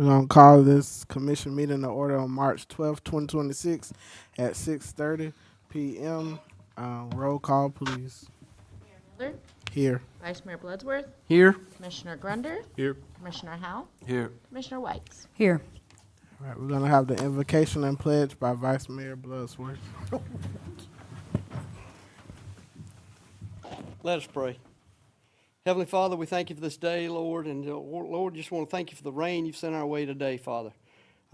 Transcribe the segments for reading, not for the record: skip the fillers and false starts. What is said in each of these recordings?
We're going to call this commission meeting to order on March 12th, 2026 at 6:30 p.m. Roll call, please. Miller, Here. Vice Mayor Bloodsworth, Here. Commissioner Grunder, Here. Commissioner Howell, Here. Commissioner Whites. Here. All right, we're going to have the invocation and pledge by Vice Mayor Bloodsworth. Let us pray. Heavenly Father, we thank you for this day, Lord, and Lord, just want to thank you for the rain you've sent our way today, Father.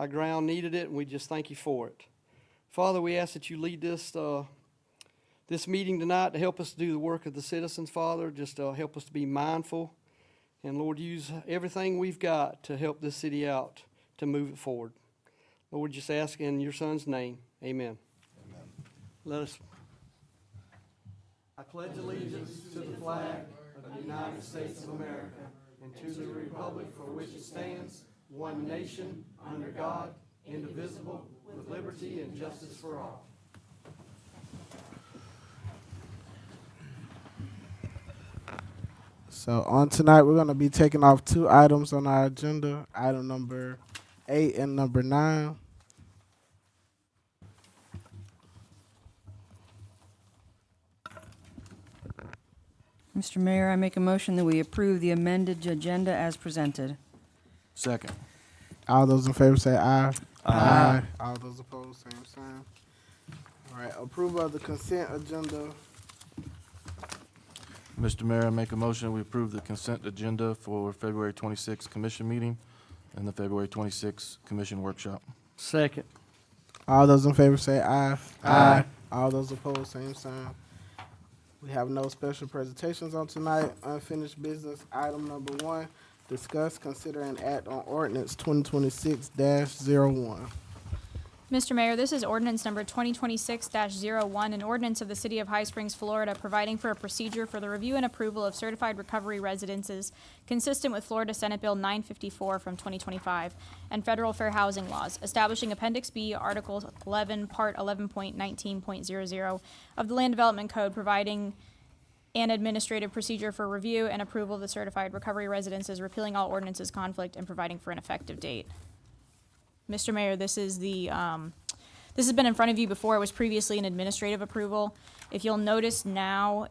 Our ground needed it, and we just thank you for it. Father, we ask that you lead this meeting tonight to help us do the work of the citizens, Father. Just help us to be mindful, and Lord, use everything we've got to help this city out to move it forward. Lord, just ask in your Son's name, amen. Amen. Let us. I pledge allegiance to the flag of the United States of America and to the republic for which it stands, one nation, under God, indivisible, with liberty and justice for all. So on tonight, we're going to be taking off two items on our agenda, item number 8 and number 9. Mr. Mayor, I make a motion that we approve the amended agenda as presented. Second. All those in favor say aye. Aye. All those opposed, same sign. All right, approval of the consent agenda. Mr. Mayor, I make a motion we approve the consent agenda for February 26th commission meeting and the February 26th commission workshop. Second. All those in favor say aye. Aye. All those opposed, same sign. We have no special presentations on tonight. Unfinished business, item number 1, discuss, consider, and act on ordinance 2026-01. Mr. Mayor, this is ordinance number 2026-01, an ordinance of the City of High Springs, Florida, providing for a procedure for the review and approval of certified recovery residences consistent with Florida Senate Bill 954 from 2025 and federal fair housing laws, establishing Appendix B, Article 11, Part 11.19.00 of the Land Development Code, providing an administrative procedure for review and approval of the certified recovery residences, repealing all ordinances conflict, and providing for an effective date. Mr. Mayor, this has been in front of you before. It was previously an administrative approval. If you'll notice now,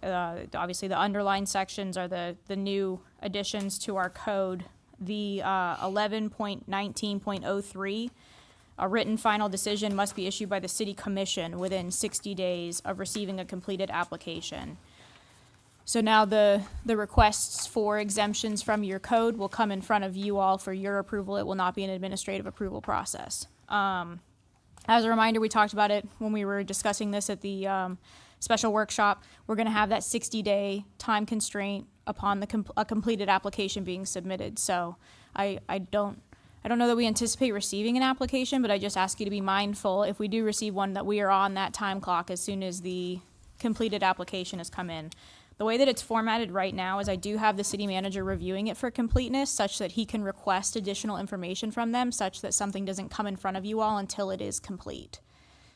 obviously the underlined sections are the new additions to our code. The 11.19.03, a written final decision must be issued by the City Commission within 60 days of receiving a completed application. So now the requests for exemptions from your code will come in front of you all for your approval. It will not be an administrative approval process. As a reminder, we talked about it when we were discussing this at the special workshop. We're going to have that 60-day time constraint upon a completed application being submitted. So I don't know that we anticipate receiving an application, but I just ask you to be mindful if we do receive one that we are on that time clock as soon as the completed application has come in. The way that it's formatted right now is I do have the city manager reviewing it for completeness such that he can request additional information from them such that something doesn't come in front of you all until it is complete.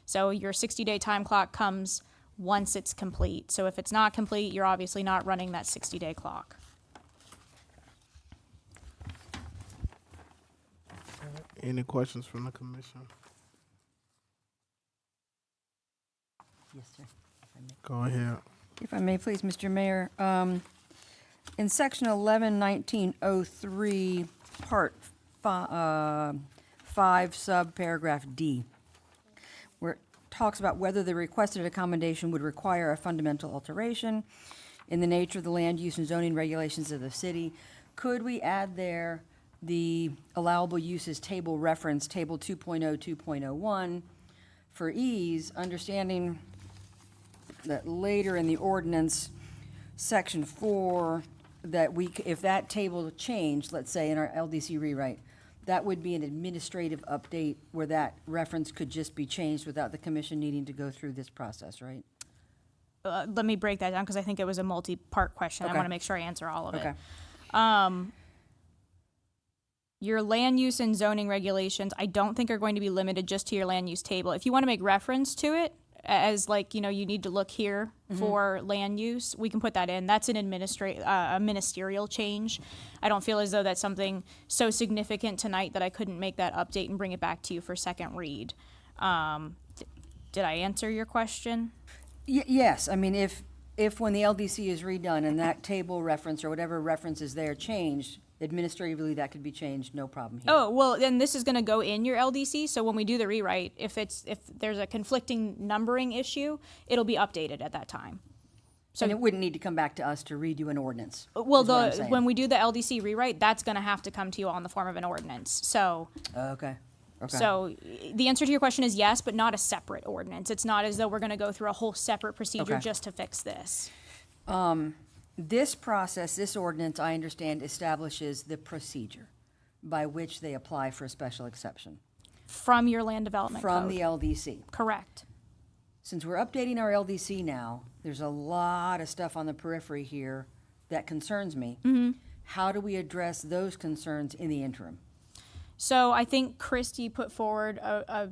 So your 60-day time clock comes once it's complete. So if it's not complete, you're obviously not running that 60-day clock. Any questions from the commission? Yes, sir. Go ahead. If I may, please, Mr. Mayor, in section 11-1903, part 5, subparagraph D, where it talks about whether the requested accommodation would require a fundamental alteration in the nature of the land use and zoning regulations of the city, could we add there the allowable uses table reference, table 2.0, 2.01, for ease, understanding that later in the ordinance, section 4, that if that table changed, let's say in our LDC rewrite, that would be an administrative update where that reference could just be changed without the commission needing to go through this process, right? Let me break that down because I think it was a multi-part question. Okay. I want to make sure I answer all of Okay. it. Your land use and zoning regulations, I don't think are going to be limited just to your land use table. If you want to make reference to it, as like, you need to look here for land use, we can put that in. That's an a ministerial change. I don't feel as though that's something so significant tonight that I couldn't make that update and bring it back to you for second read. Did I answer your question? Yes, I mean, if when the LDC is redone and that table reference or whatever reference is there changed, administratively that could be changed, no problem here. Oh, well, then this is gonna go in your LDC, so when we do the rewrite, if there's a conflicting numbering issue, it'll be updated at that time. And it wouldn't need to come back to us to redo an ordinance. Well, is what I'm saying. when we do the LDC rewrite, that's gonna have to come to you all in the form of an ordinance, so. Okay. So the answer to your question is yes, but not a separate ordinance. It's not as though we're gonna go through a whole separate procedure Okay. just to fix this. This process, this ordinance, I understand, establishes the procedure by which they apply for a special exception From your land development from code. the LDC. Correct. Since we're updating our LDC now, there's a lot of stuff on the periphery here that concerns me. How do we address those concerns in the interim? So I think Christie put forward a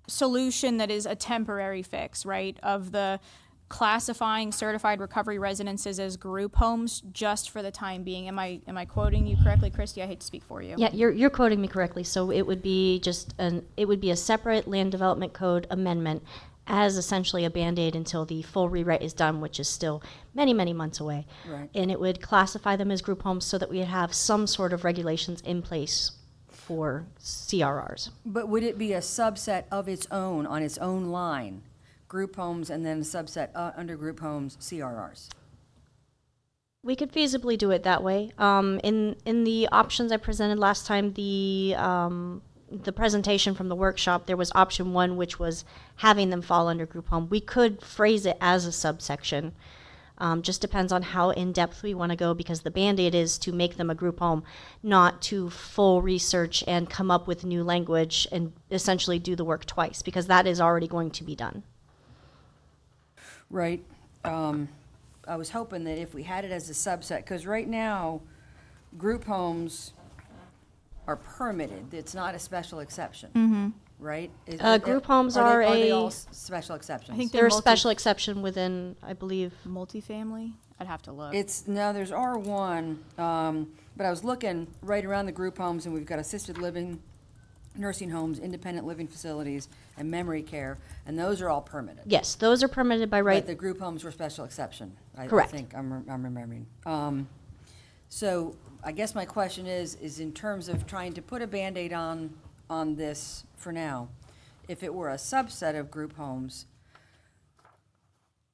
solution that is a temporary fix, right? Of the classifying certified recovery residences as group homes just for the time being. Am I quoting you correctly, Christie? I hate to speak for you. Yeah, you're quoting me correctly. So it would be a separate land development code amendment as essentially a Band-Aid until the full rewrite is done, which is still many, many months away. Right. And it would classify them as group homes so that we would have some sort of regulations in place for CRRs. But would it be a subset of its own, on its own line? Group homes and then a subset under group homes, CRRs? We could feasibly do it that way. In the options I presented last time, the presentation from the workshop, there was option 1, which was having them fall under group home. We could phrase it as a subsection. Just depends on how in-depth we want to go, because the Band-Aid is to make them a group home, not to full research and come up with new language and essentially do the work twice, because that is already going to be done. Right. I was hoping that if we had it as a subset, because right now, group homes are permitted. It's not a special exception. Right? Group homes are they are all a- special exceptions? I think They're a multi- special exception within, I believe, Multifamily? I'd have to look. There's R1, but I was looking right around the group homes, and we've got assisted living, nursing homes, independent living facilities, and memory care, and those are all permitted. yes, those are permitted by right. But the group homes were special exception. I Correct. think I'm remembering. So I guess my question is in terms of trying to put a Band-Aid on this for now, if it were a subset of group homes,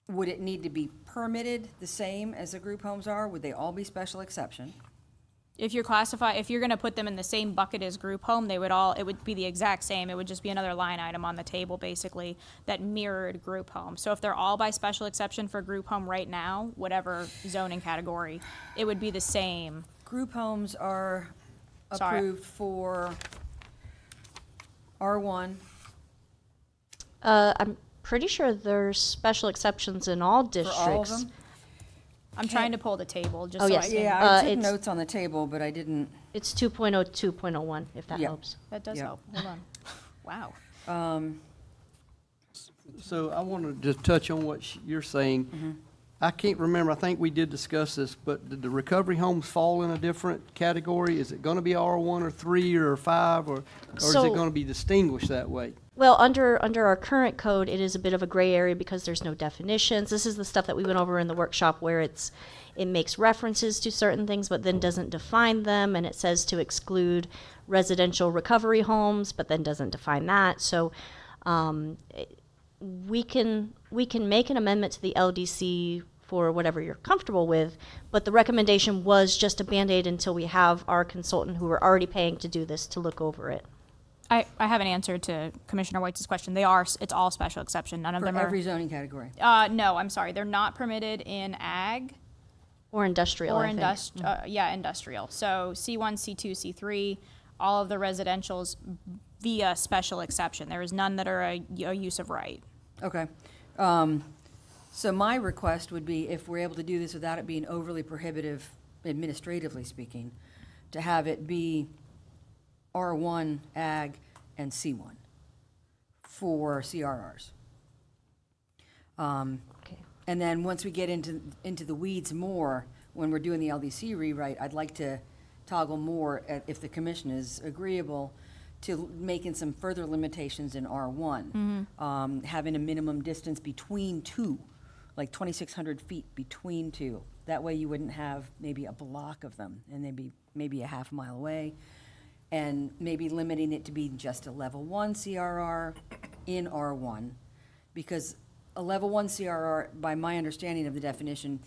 would it need to be permitted the same as the group homes are? Would they all be special exception? If you're gonna put them in the same bucket as group home, it would be the exact same. It would just be another line item on the table, basically, that mirrored group home. So if they're all by special exception for group home right now, whatever zoning category, it would be the same. Group homes are Sorry. approved for R1. I'm pretty sure there's special exceptions in all For districts. all of them? I'm trying to pull the table, just Oh, so I yes. can. Yeah, I took it's- notes on the table, but I didn't. It's 2.02.01, if that Yeah. helps. That does Yeah. help. Hold on. Wow. So I want to just touch on what you're saying. I can't remember, I think we did discuss this, but did the recovery homes fall in a different category? Is it going to be R1 or 3 or 5, or is it So- going to be distinguished that way? Well, under our current code, it is a bit of a gray area because there's no definitions. This is the stuff that we went over in the workshop where it makes references to certain things, but then doesn't define them, and it says to exclude residential recovery homes, but then doesn't define that. So we can make an amendment to the LDC for whatever you're comfortable with, but the recommendation was just a Band-Aid until we have our consultant who we're already paying to do this to look over it. I have an answer to Commissioner White's question. It's all special exception. None of For them every are. zoning category. No, I'm sorry. They're not permitted in ag Or industrial, or I think. industrial. So C1, C2, C3, all of the residentials via special exception. There is none that are a use of right. Okay. So my request would be, if we're able to do this without it being overly prohibitive, administratively speaking, to have it be R1 ag and C1 for CRRs. Okay. And then once we get into the weeds more, when we're doing the LDC rewrite, I'd like to toggle more, if the commission is agreeable, to making some further limitations in R1. Having a minimum distance between two, like 2,600 feet between two. That way you wouldn't have maybe a block of them, and they'd be maybe a half mile away. And maybe limiting it to be just a level 1 CRR in R1, because a level 1 CRR, by my understanding of the definition,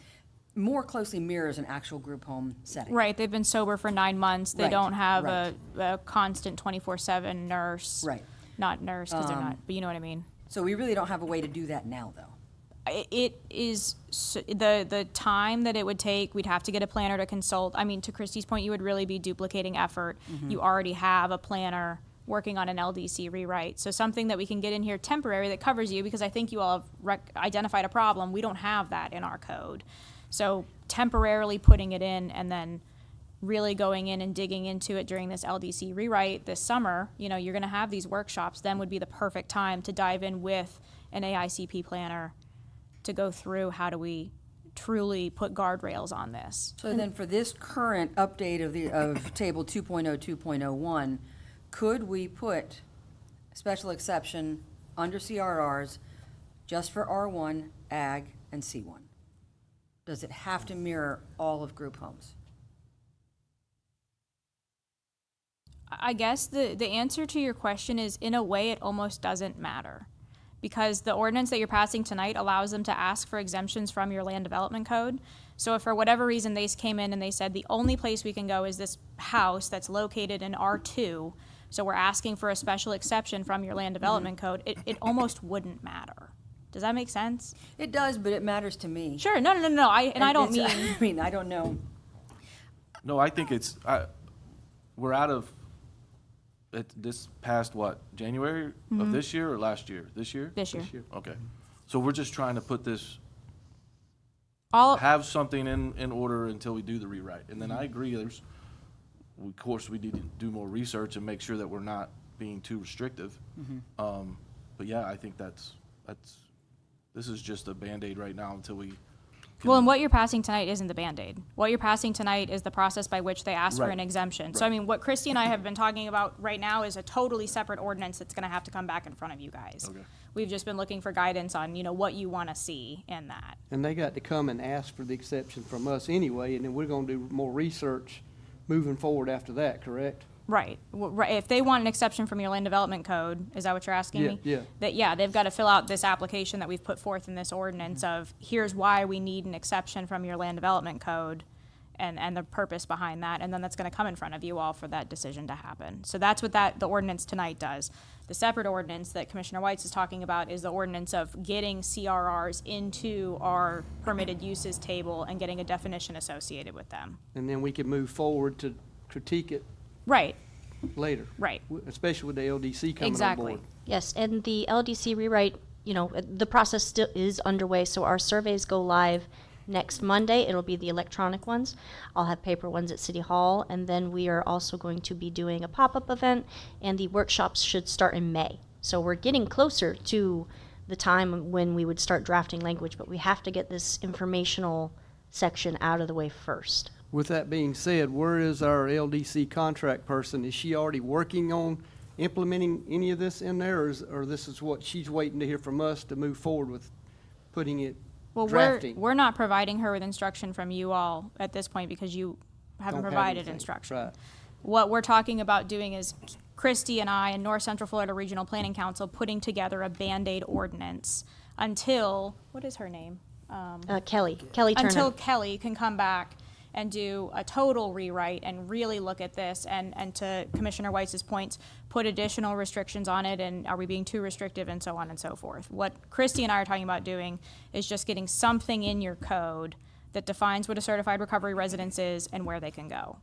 more closely mirrors an actual group home setting. Right, they've been sober for 9 months. They Right, don't have right. a constant 24/7 nurse. Right. Not nurse, because they're not, but you know what I mean. So we really don't have a way to do that now, though. It is, the time that it would take, we'd have to get a planner to consult. I mean, to Christie's point, you would really be duplicating effort. You already have a planner working on an LDC rewrite. So something that we can get in here temporary that covers you, because I think you all have identified a problem. We don't have that in our code. So temporarily putting it in and then really going in and digging into it during this LDC rewrite this summer, you know, you're gonna have these workshops, then would be the perfect time to dive in with an AICP planner to go through how do we truly put guardrails on this. So then for this current update of table 2.0, 2.01, could we put special exception under CRRs just for R1, Ag, and C1? Does it have to mirror all of group homes? I guess the answer to your question is, in a way, it almost doesn't matter. Because the ordinance that you're passing tonight allows them to ask for exemptions from your land development code. So if for whatever reason they came in and they said the only place we can go is this house that's located in R2, so we're asking for a special exception from your land development code, it almost wouldn't matter. Does that make sense? It does, but it matters to me. Sure, no, I don't mean, I mean, I don't know. No, I think we're out of, this past what, January of this year or last year? This year? this year. Okay. So we're just trying to put this, All, have something in order until we do the rewrite. And then I agree, of course, we need to do more research and make sure that we're not being too restrictive. But yeah, I think this is just a Band-Aid right now until we. well, and what you're passing tonight isn't the Band-Aid. What you're passing tonight is the process by which they ask for Right. an exemption. So I mean, what Christy and I have been talking about right now is a totally separate ordinance that's gonna have to come back in front of you guys. Okay. We've just been looking for guidance on, you know, what you wanna see in that. And they got to come and ask for the exception from us anyway, and then we're gonna do more research moving forward after that, correct? Right. Right. If they want an exception from your land development code, is that what you're asking me? Yeah. That, yeah, they've got to fill out this application that we've put forth in this ordinance of, here's why we need an exception from your land development code and the purpose behind that, and then that's gonna come in front of you all for that decision to happen. So that's what the ordinance tonight does. The separate ordinance that Commissioner Whites is talking about is the ordinance of getting CRRs into our permitted uses table and getting a definition associated with them. And then we can move forward to critique it Right, later. right. Especially with the LDC coming on Exactly. board. Yes, and the LDC rewrite, you know, the process still is underway, so our surveys go live next Monday. It'll be the electronic ones. I'll have paper ones at City Hall, and then we are also going to be doing a pop-up event, and the workshops should start in May. So we're getting closer to the time when we would start drafting language, but we have to get this informational section out of the way first. With that being said, where is our LDC contract person? Is she already working on implementing any of this in there, or this is what she's waiting to hear from us to move forward with putting it, Well, drafting? we're not providing her with instruction from you all at this point because you haven't Don't have provided anything. instruction. Right. What we're talking about doing is Christy and I and North Central Florida Regional Planning Council putting together a Band-Aid ordinance until, what is her name? Kelly Turner. Until Kelly can come back and do a total rewrite and really look at this and to Commissioner Weiss's points, put additional restrictions on it, and are we being too restrictive, and so on and so forth. What Christy and I are talking about doing is just getting something in your code that defines what a certified recovery residence is and where they can go.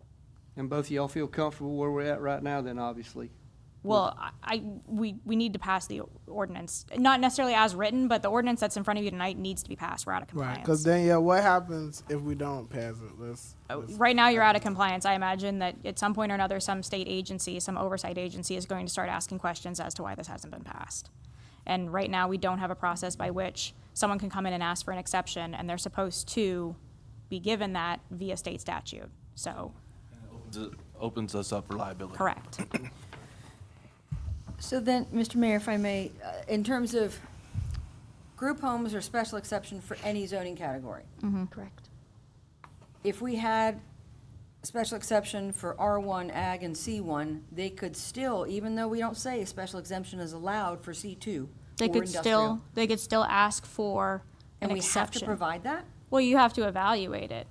And both of y'all feel comfortable where we're at right now then, obviously? Well, we need to pass the ordinance, not necessarily as written, but the ordinance that's in front of you tonight needs to be passed. We're out of Right, compliance. because Danielle, what happens if we don't pass it? Let's Right now, you're out of compliance. I imagine that at some point or another, some state agency, some oversight agency is going to start asking questions as to why this hasn't been passed. And right now, we don't have a process by which someone can come in and ask for an exception, and they're supposed to be given that via state statute. So, It opens us up for liability. correct. So then, Mr. Mayor, if I may, in terms of group homes or special exception for any zoning category, Correct. if we had a special exception for R1, Ag, and C1, they could still, even though we don't say a special exemption is allowed for C2 They or could industrial, still ask for and an we have to exception. provide that? Well, you have to evaluate it.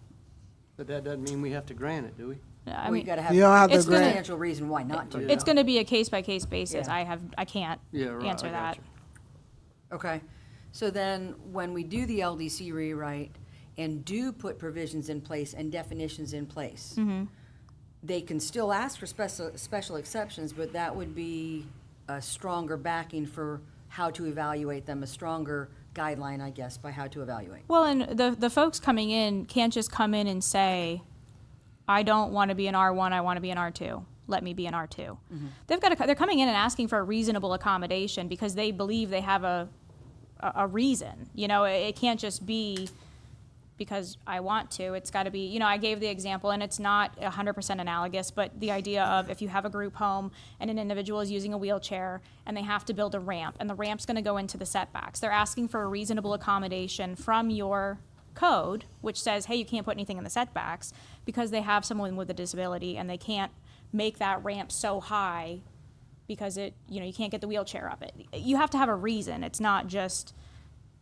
But that doesn't mean we have to grant it, do we? I Well, you mean, gotta have You don't have to It's gonna- substantial reason why not to. it's gonna be a case-by-case basis. Yeah. I can't Yeah, right, answer I that. gotcha. Okay, so then, when we do the LDC rewrite and do put provisions in place and definitions in place, they can still ask for special exceptions, but that would be a stronger backing for how to evaluate them, a stronger guideline, I guess, by how to evaluate. Well, and the folks coming in can't just come in and say, I don't want to be an R1, I want to be an R2. Let me be an R2. They're coming in and asking for a reasonable accommodation because they believe they have a reason. You know, it can't just be because I want to. It's got to be, you know, I gave the example, and it's not 100% analogous, but the idea of if you have a group home and an individual is using a wheelchair and they have to build a ramp, and the ramp's going to go into the setbacks. They're asking for a reasonable accommodation from your code, which says, hey, you can't put anything in the setbacks, because they have someone with a disability and they can't make that ramp so high because you can't get the wheelchair up it. You have to have a reason. It's not just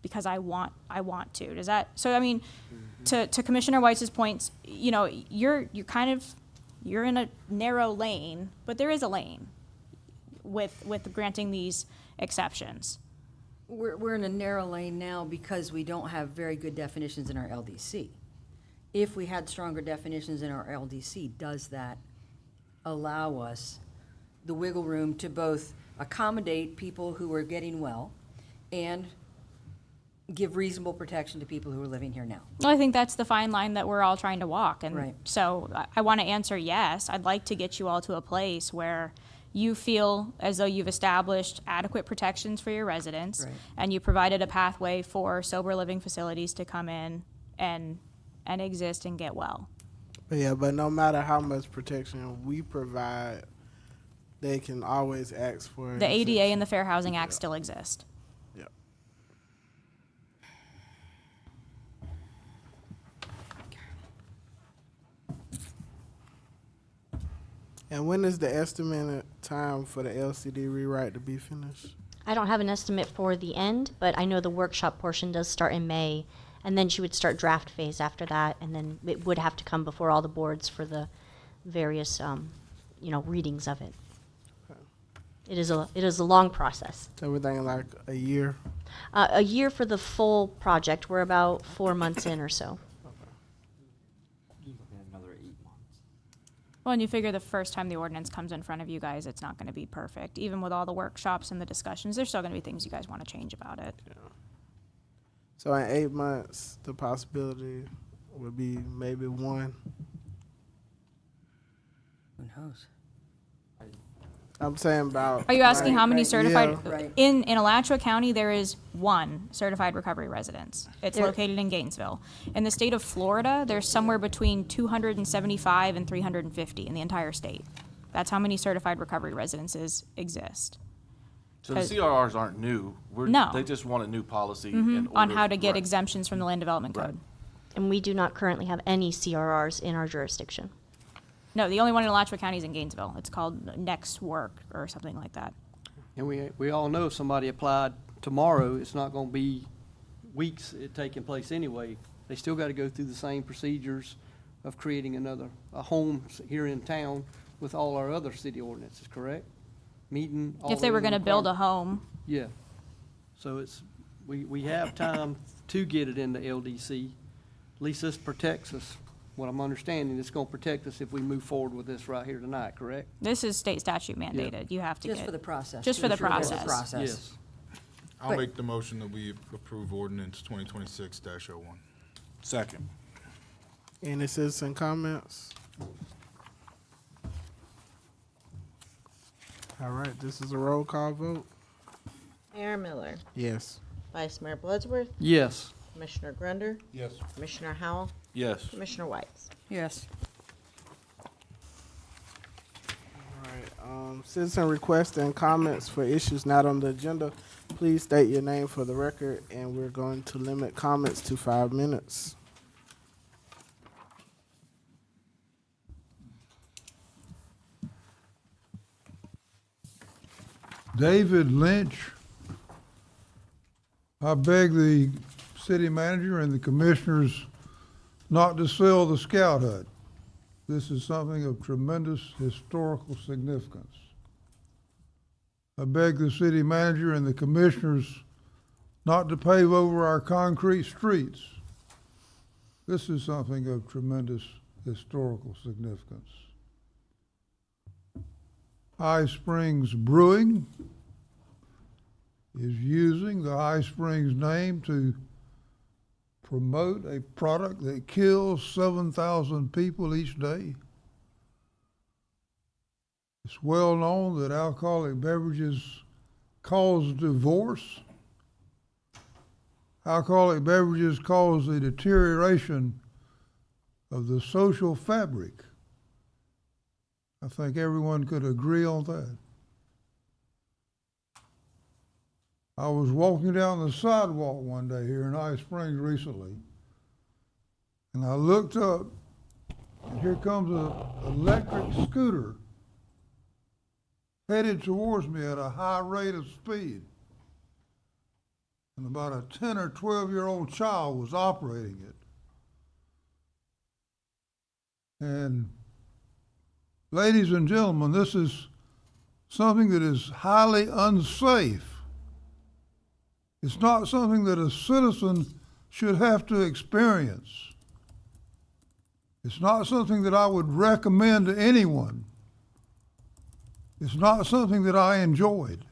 because I want to. Does that, so I mean, to Commissioner Weiss's points, you're in a narrow lane, but there is a lane with granting these exceptions. We're in a narrow lane now because we don't have very good definitions in our LDC. If we had stronger definitions in our LDC, does that allow us the wiggle room to both accommodate people who are getting well and give reasonable protection to people who are living here now? Well, I think that's the fine line that we're all trying to walk. And Right. so I want to answer yes. I'd like to get you all to a place where you feel as though you've established adequate protections for your residents, Right. and you provided a pathway for sober living facilities to come in and exist and get well. But no matter how much protection we provide, they can always ask for The ADA and the Fair Housing Act still exist. Yeah. And when is the estimated time for the LCD rewrite to be finished? I don't have an estimate for the end, but I know the workshop portion does start in May, and then she would start draft phase after that, and then it would have to come before all the boards for the various, readings of it. It is a long process. So we're thinking like a year. A year for the full project. We're about 4 months in or so. Another 8 months. Well, and you figure the first time the ordinance comes in front of you guys, it's not going to be perfect. Even with all the workshops and the discussions, there's still going to be things you guys want to change about it. So in 8 months, the possibility would be maybe one. Who knows? I'm saying about. Are you asking how many right, certified? yeah. Right. In Alachua County, there is one certified recovery residence. It's There- located in Gainesville. In the state of Florida, there's somewhere between 275 and 350 in the entire state. That's how many certified recovery residences exist. So the 'Cause- CRRs aren't new. No. They just want a new policy. in On order- how to get right. exemptions from the land development Right. code. And we do not currently have any CRRs in our jurisdiction. No, the only one in Alachua County is in Gainesville. It's called Next Work or something like that. And we all know if somebody applied tomorrow, it's not gonna be weeks it taking place anyway. They still gotta go through the same procedures of creating a home here in town with all our other city ordinances, correct? Meeting all If they were those going to build a requirements. home, Yeah. So we have time to get it into LDC. At least this protects us. What I'm understanding, it's gonna protect us if we move forward with this right here tonight, correct? this is state statute mandated. You have to Just get. for the process. Just to for the ensure there's a process. Yes. I'll But- make the motion that we approve ordinance 2026-01. Second. Any citizen comments? All right, this is a roll call vote. Mayor Miller, Yes. Vice Mayor Bloodsworth, Yes. Commissioner Grunder, Yes. Commissioner Howell, Yes. Commissioner Whites. Yes. All right, citizen requests and comments for issues not on the agenda. Please state your name for the record, and we're going to limit comments to 5 minutes. David Lynch. I beg the city manager and the commissioners not to sell the Scout Hut. This is something of tremendous historical significance. I beg the city manager and the commissioners not to pave over our concrete streets. This is something of tremendous historical significance. High Springs Brewing is using the High Springs name to promote a product that kills 7,000 people each day. It's well known that alcoholic beverages cause divorce. Alcoholic beverages cause the deterioration of the social fabric. I think everyone could agree on that. I was walking down the sidewalk one day here in High Springs recently, and I looked up, and here comes an electric scooter headed towards me at a high rate of speed. And about a 10 or 12-year-old child was operating it. And ladies and gentlemen, this is something that is highly unsafe. It's not something that a citizen should have to experience. It's not something that I would recommend to anyone. It's not something that I enjoyed.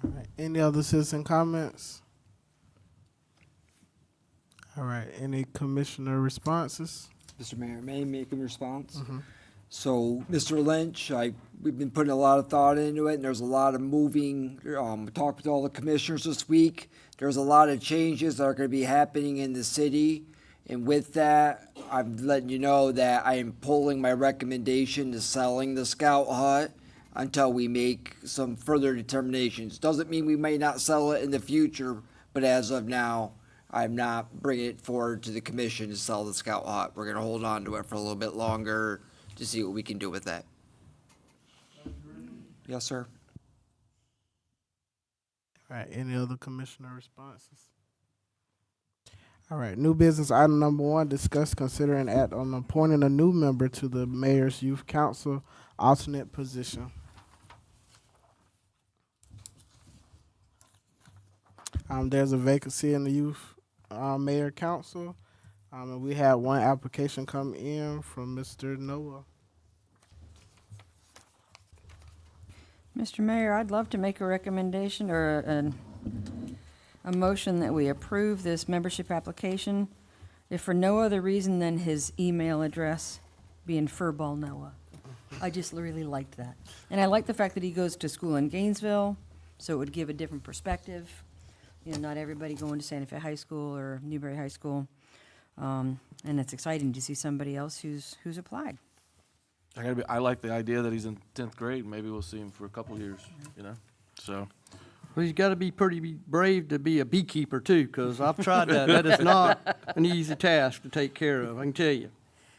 All right, any other citizen comments? All right, any commissioner responses? Mr. Mayor, may I make a response? So, Mr. Lynch, we've been putting a lot of thought into it, and there's a lot of moving. We talked with all the commissioners this week. There's a lot of changes that are going to be happening in the city, and with that, I'm letting you know that I am pulling my recommendation to selling the Scout Hut until we make some further determinations. Doesn't mean we may not sell it in the future, but as of now, I'm not bringing it forward to the commission to sell the Scout Hut. We're gonna hold on to it for a little bit longer to see what we can do with that. Yes, sir. All right, any other commissioner responses? All right, new business item number 1, discuss, consider, and act on appointing a new member to the Mayor's Youth Council alternate position. There's a vacancy in the Youth Mayor Council, and we had one application come in from Mr. Noah. Mr. Mayor, I'd love to make a recommendation or a motion that we approve this membership application, if for no other reason than his email address being Furball Noah. I just really liked that. And I like the fact that he goes to school in Gainesville, so it would give a different perspective. You know, not everybody going to Santa Fe High School or Newberry High School. And it's exciting to see somebody else who's applied. I like the idea that he's in 10th grade. Maybe we'll see him for a couple years, you know? So, Well, he's got to be pretty brave to be a beekeeper too, because I've tried that. That is not an easy task to take care of, I can tell you.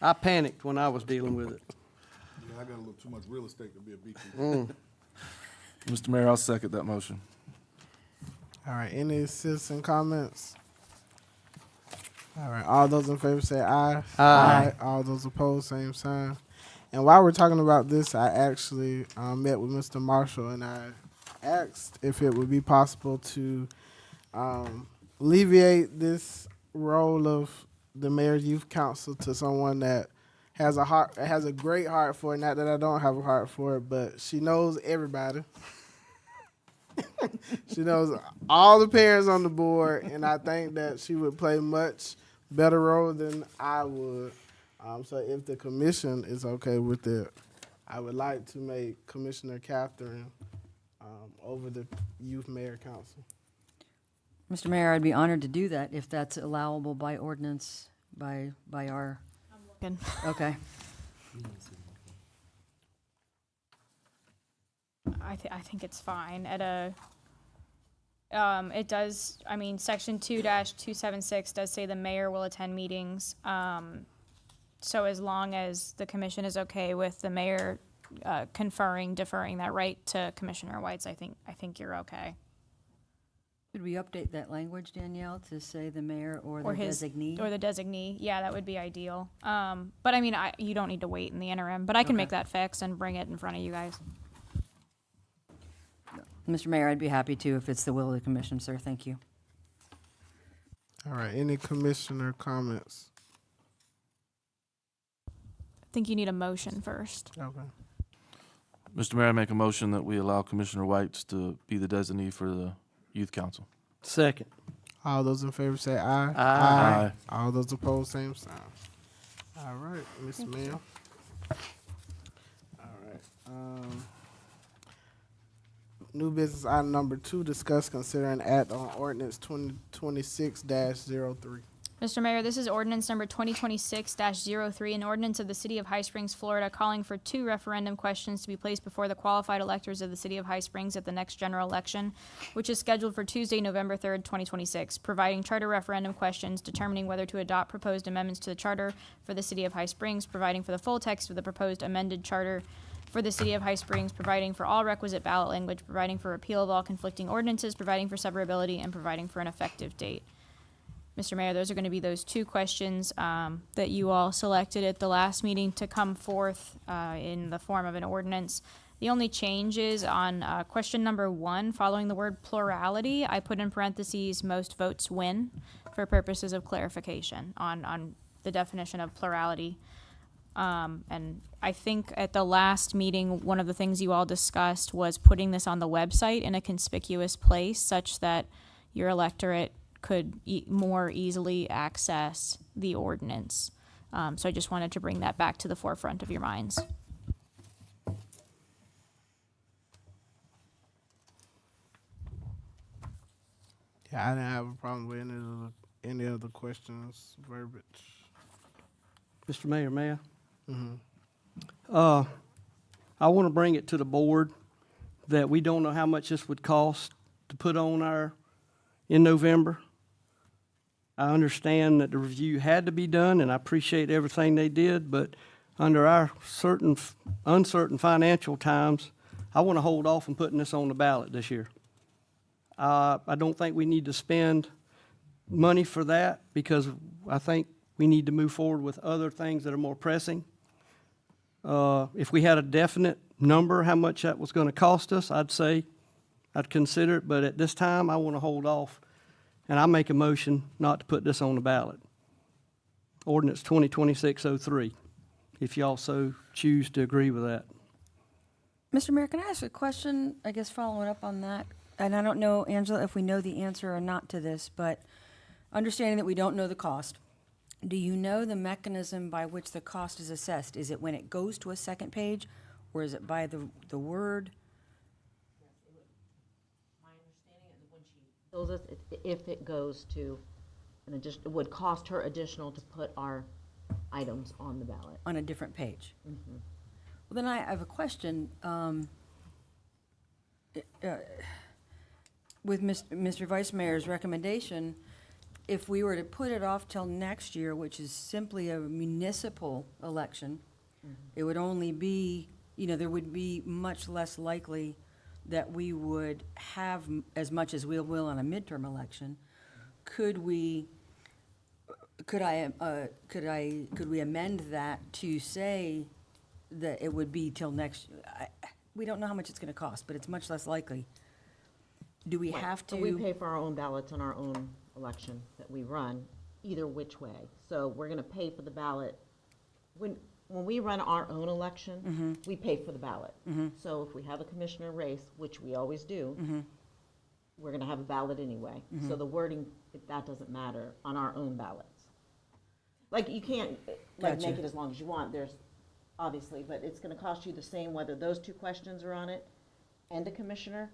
I panicked when I was dealing with it. Yeah, I got a little too much real estate to be a beekeeper. Mr. Mayor, I'll second that motion. All right, any citizen comments? All right, all those in favor say aye. Aye. All those opposed, same sign. And while we're talking about this, I actually met with Mr. Marshall, and I asked if it would be possible to alleviate this role of the Mayor's Youth Council to someone that has a great heart for it. Not that I don't have a heart for it, but she knows everybody. She knows all the parents on the board, and I think that she would play much better role than I would. So if the commission is okay with it, I would like to make Commissioner Catherine over the Youth Mayor Council. Mr. Mayor, I'd be honored to do that if that's allowable by ordinance, by our, Good. okay. I think it's fine at a, it does, I mean, section 2-276 does say the mayor will attend meetings. So as long as the commission is okay with the mayor, deferring that right to Commissioner Whites, I think you're okay. Could we update that language, Danielle, to say the mayor or the Or his, designee? or the designee, yeah, that would be ideal. But I mean, you don't need to wait in the interim, but I can Okay. make that fix and bring it in front of you guys. Mr. Mayor, I'd be happy to if it's the will of the commission, sir. Thank you. All right, any commissioner comments? I think you need a motion first. Okay. Mr. Mayor, I make a motion that we allow Commissioner Whites to be the designee for the Youth Council. Second. All those in favor say aye. Aye. All those opposed, same sign. All right, Ms. Mayor. All right. New business item number 2, discuss, consider, and act on ordinance 2026-03. Mr. Mayor, this is ordinance number 2026-03, an ordinance of the City of High Springs, Florida, calling for 2 referendum questions to be placed before the qualified electors of the City of High Springs at the next general election, which is scheduled for Tuesday, November 3rd, 2026, providing charter referendum questions, determining whether to adopt proposed amendments to the charter for the City of High Springs, providing for the full text of the proposed amended charter for the City of High Springs, providing for all requisite ballot language, providing for repeal of all conflicting ordinances, providing for severability, and providing for an effective date. Mr. Mayor, those are going to be those 2 questions that you all selected at the last meeting to come forth in the form of an ordinance. The only change is on question number 1, following the word plurality, I put in parentheses, most votes win, for purposes of clarification on the definition of plurality. And I think at the last meeting, one of the things you all discussed was putting this on the website in a conspicuous place such that your electorate could more easily access the ordinance. So I just wanted to bring that back to the forefront of your minds. Yeah, I didn't have a problem with any of the questions, verbiage. Mr. Mayor, may I? Mhm. I want to bring it to the board that we don't know how much this would cost to put on in November. I understand that the review had to be done, and I appreciate everything they did, but under our uncertain financial times, I want to hold off on putting this on the ballot this year. I don't think we need to spend money for that because I think we need to move forward with other things that are more pressing. If we had a definite number, how much that was going to cost us, I'd say I'd consider it, but at this time, I want to hold off. And I make a motion not to put this on the ballot. Ordinance 2026-03, if you also choose to agree with that. Mr. Mayor, can I ask a question, I guess following up on that? And I don't know, Angela, if we know the answer or not to this, but understanding that we don't know the cost, do you know the mechanism by which the cost is assessed? Is it when it goes to a second page, or is it by the word? My understanding is when she bills us, if it goes to an addition, it would cost her additional to put our items on the ballot. On a different page? Well, then I have a question. With Mr. Vice Mayor's recommendation, if we were to put it off till next year, which is simply a municipal election, it would only be, there would be much less likely that we would have as much as we will on a midterm election. Could we amend that to say that it would be till next, we don't know how much it's gonna cost, but it's much less likely. Do we have to? We pay for our own ballots on our own election that we run, either which way. So we're gonna pay for the ballot. When we run our own election, we pay for the ballot. So if we have a commissioner race, which we always do, we're gonna have a ballot anyway. So the wording, that doesn't matter on our own ballots. Like, you can't, like, make Gotcha. it as long as you want, there's, obviously, but it's gonna cost you the same whether those two questions are on it and a commissioner,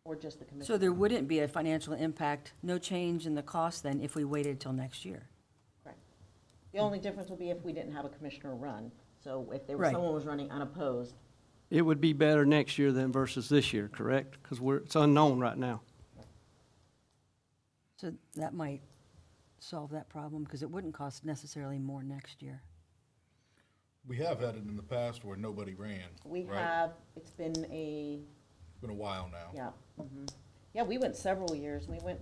or just the commissioner. So there wouldn't be a financial impact, no change in the cost then if we waited till next year? Correct. The only difference would be if we didn't have a commissioner run. So if there was, Right. someone was running unopposed, It would be better next year than versus this year, correct? Because it's unknown right now. So that might solve that problem, because it wouldn't cost necessarily more next year. We have had it in the past where nobody ran, we right? have, it's been a, It's been a while now. yeah. Yeah, we went several years. We went,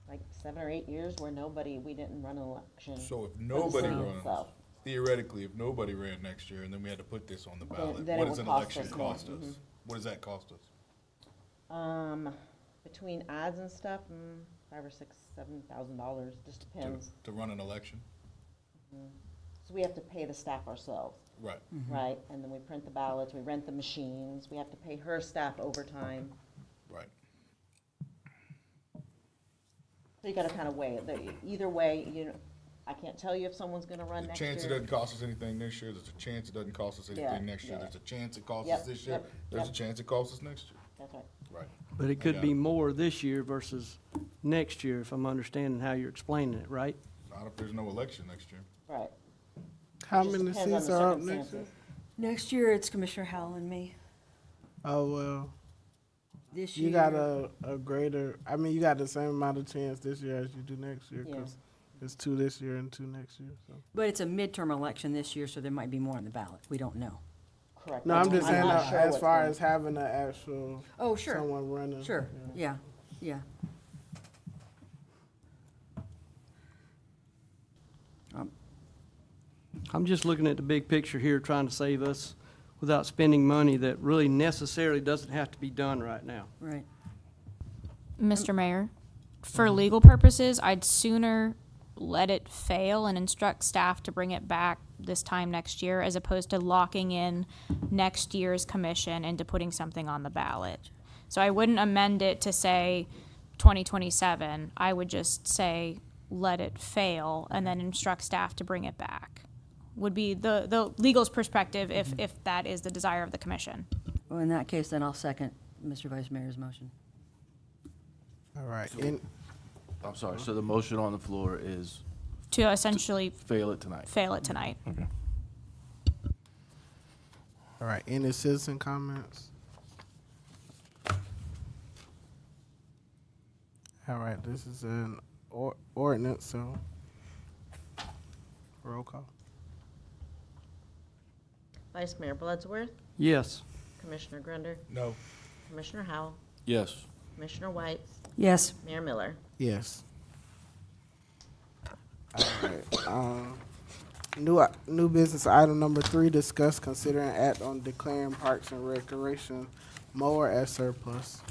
like 7 or 8 years where we didn't run an election. So if for the nobody city runs, itself. theoretically, if nobody ran next year and then we had to put this on the ballot, then what it does would an cost election us more. cost us? What does that cost us? Between ads and stuff, $5,000 or $7,000, just depends. To run an election? So we have to pay the staff ourselves, Right. right? And then we print the ballots, we rent the machines, we have to pay her staff overtime. Right. So you gotta kind of weigh it. Either way, I can't tell you if someone's gonna run The next year. chance it doesn't cost us anything this year, there's a chance it doesn't cost us Yeah, anything next year, yeah. there's a chance it costs Yep, us this year, yep, there's a yep. chance it costs us next year. That's right. Right. But it I could got be it. more this year versus next year, if I'm understanding how you're explaining it, right? Not if there's no election next year. Right. How It just many depends on seats the are up next year? circumstances. Next year, it's Commissioner Howell and me. Oh, well, This year. you got a greater, you got the same amount of chance this year as you do next year, Yeah. because it's 2 this year and 2 next year, so. But it's a midterm election this year, so there might be more on the ballot. We don't know. Correct. No, I'm just saying, not sure as what's far going- as having an actual, Oh, sure, someone running. sure, yeah, yeah. I'm just looking at the big picture here, trying to save us without spending money that really necessarily doesn't have to be done right now. Right. Mr. Mayor, for legal purposes, I'd sooner let it fail and instruct staff to bring it back this time next year as opposed to locking in next year's commission into putting something on the ballot. So I wouldn't amend it to say 2027. I would just say let it fail and then instruct staff to bring it back. Would be the legal's perspective if that is the desire of the commission. Well, in that case, then I'll second Mr. Vice Mayor's motion. All right, I'm sorry, so the motion on the floor is To essentially fail it tonight. fail it tonight. all right, any citizen comments? All right, this is an ordinance, so roll call. Vice Mayor Bloodsworth, Yes. Commissioner Grunder, No. Commissioner Howell, Yes. Commissioner White, Yes. Mayor Miller. Yes. All right, new business item number 3, discuss, consider, and act on declaring Parks and Recreation mower as surplus.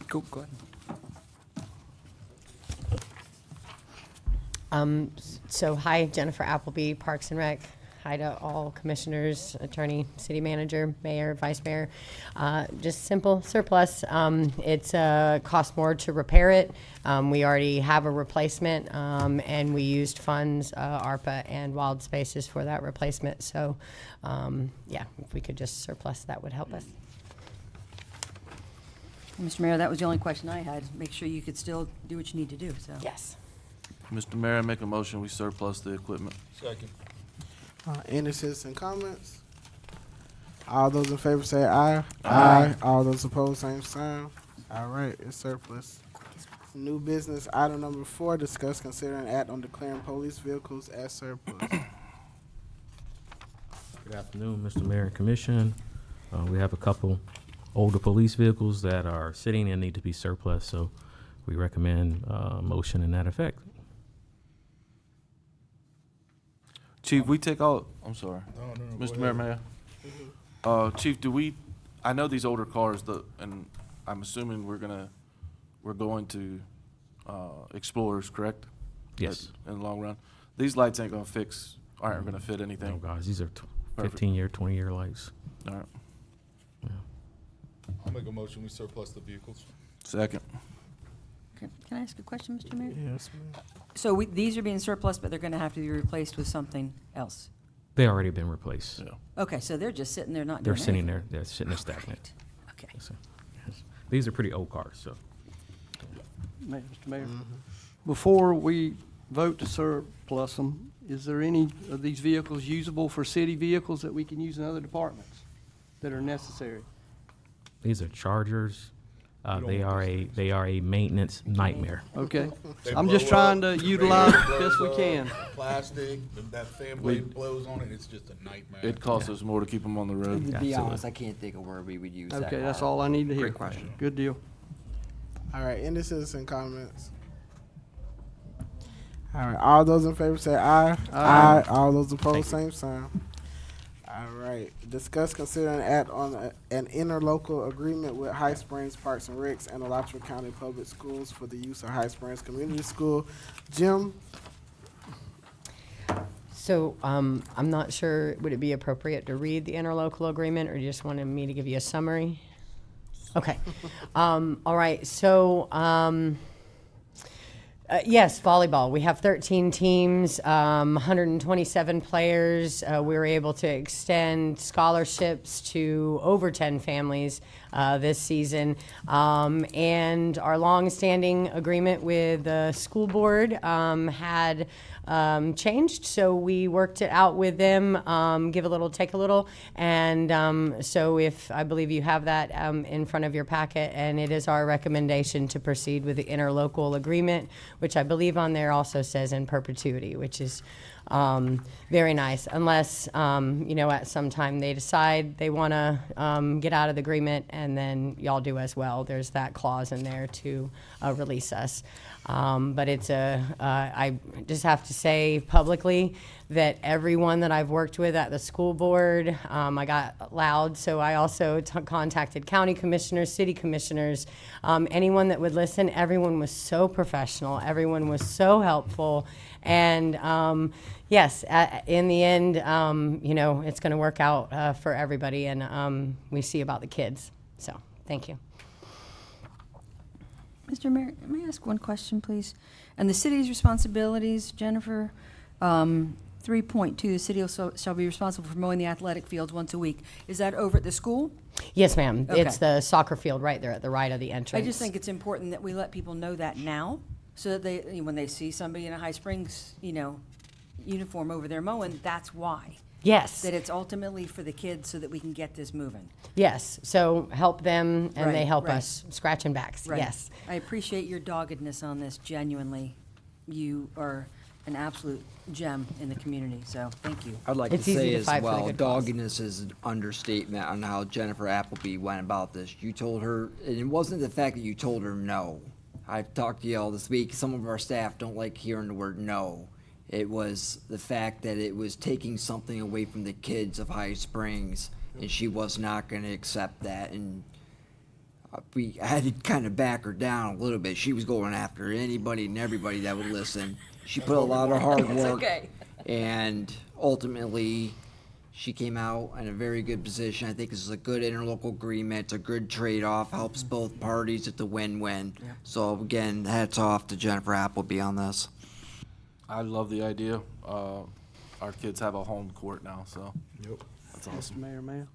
Go ahead. So hi, Jennifer Appleby, Parks and Rec. Hi to all commissioners, attorney, city manager, mayor, vice mayor. Just simple surplus. It's cost more to repair it. We already have a replacement, and we used funds, ARPA and Wild Spaces for that replacement. So, yeah, if we could just surplus, that would help us. Mr. Mayor, that was the only question I had. Make sure you could still do what you need to do, so. Yes. Mr. Mayor, I make a motion, we surplus the equipment. Second. Any citizen comments? All those in favor say aye. Aye. All those opposed, same sign. All right, it's surplus. New business item number 4, discuss, consider, and act on declaring police vehicles as surplus. Good afternoon, Mr. Mayor and Commission. We have a couple older police vehicles that are sitting and need to be surplus, so we recommend a motion in that effect. Chief, we take all, I'm sorry. No, Mr. go Mayor, ahead. Mayor. Chief, I know these older cars, and I'm assuming we're going to Explorers, correct? Yes. In the long run. These lights aren't gonna fit Oh, anything. guys, these are Perfect. 15-year, 20-year lights. All right. I'll make a motion, we surplus the vehicles. Second. Okay, I ask a question, Mr. Mayor? Yes, ma'am. So these are being surplus, but they're going to have to be replaced with something else? They already been replaced. Yeah. Okay, so they're just sitting there not They're doing sitting anything. there, they're sitting there stagnant. Okay. So, yes. These are pretty old cars, so. Mr. Mayor, before we vote to surplus them, is there any of these vehicles usable for city vehicles that we can use in other departments that are necessary? These are Chargers. They are a maintenance nightmare. Okay, They I'm just blow trying up, to utilize radiator the best we blows can. up, Plastic, that fan blade blows on it, it's just a nightmare. It costs us more to keep them on the To road. be Absolutely. honest, I can't think of where we would use that. Okay, that's car. all I need to hear. Great question. Good deal. All right, any citizen comments? All right, all those in favor say aye. Aye. All those opposed, same sign. All right, discuss, consider, and act on an interlocal agreement with High Springs Parks and Recs and Alachua County Public Schools for the use of High Springs Community School. Jim? So I'm not sure, would it be appropriate to read the interlocal agreement, or you just wanted me to give you a summary? Okay. All right, so yes, volleyball. We have 13 teams, 127 players. We were able to extend scholarships to over 10 families this season. And our longstanding agreement with the school board had changed, so we worked it out with them, give a little, take a little. And so if, I believe you have that in front of your packet, and it is our recommendation to proceed with the interlocal agreement, which I believe on there also says in perpetuity, which is very nice, unless, at some time they decide they want to get out of the agreement, and then y'all do as well. There's that clause in there to release us. But it's I just have to say publicly that everyone that I've worked with at the school board, I got loud, so I also contacted county commissioners, city commissioners, anyone that would listen. Everyone was so professional. Everyone was so helpful. And yes, in the end, it's going to work out for everybody, and we see about the kids. So thank you. Mr. Mayor, may I ask one question, please? And the city's responsibilities, Jennifer, 3.2, the city shall be responsible for mowing the athletic fields once a week. Is that over at the school? Yes, ma'am. Okay. It's the soccer field right there at the right of the entrance. I just think it's important that we let people know that now, so that they, when they see somebody in a High Springs, uniform over there mowing, that's why. Yes. That it's ultimately for the kids so that we can get this moving. Yes. So help them, and they Right, help right. us scratching backs. Right. Yes. I appreciate your doggedness on this, genuinely. You are an absolute gem in the community, so thank you. I'd like It's to easy say to as fight for the well, good cause. doggedness is an understatement on how Jennifer Appleby went about this. You told her, and it wasn't the fact that you told her no. I've talked to you all this week. Some of our staff don't like hearing the word no. It was the fact that it was taking something away from the kids of High Springs, and she was not going to accept that. And I had to kind of back her down a little bit. She was going after anybody and everybody that would listen. She put a lot of hard work, okay. and ultimately, she came out in a very good position. I think this is a good interlocal agreement. It's a good trade-off, helps both parties. It's a win-win. So again, hats off to Jennifer Appleby on this. I love the idea. Our kids have a home court now, so Yep. that's awesome. Mr.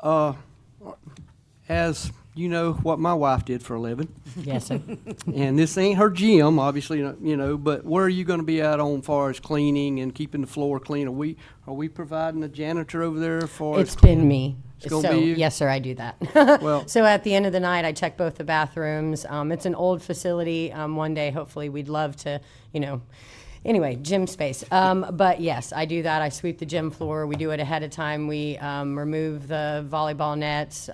Mayor. As you know, what my wife did for a living, Yes, sir. and this ain't her gym, obviously, but where are you going to be at on far as cleaning and keeping the floor clean? Are we providing a janitor over there for? It's been me. It's gonna So, be you? yes, sir, I do that. Well- So at the end of the night, I check both the bathrooms. It's an old facility. One day, hopefully, we'd love to, anyway, gym space. But yes, I do that. I sweep the gym floor. We do it ahead of time. We remove the volleyball nets.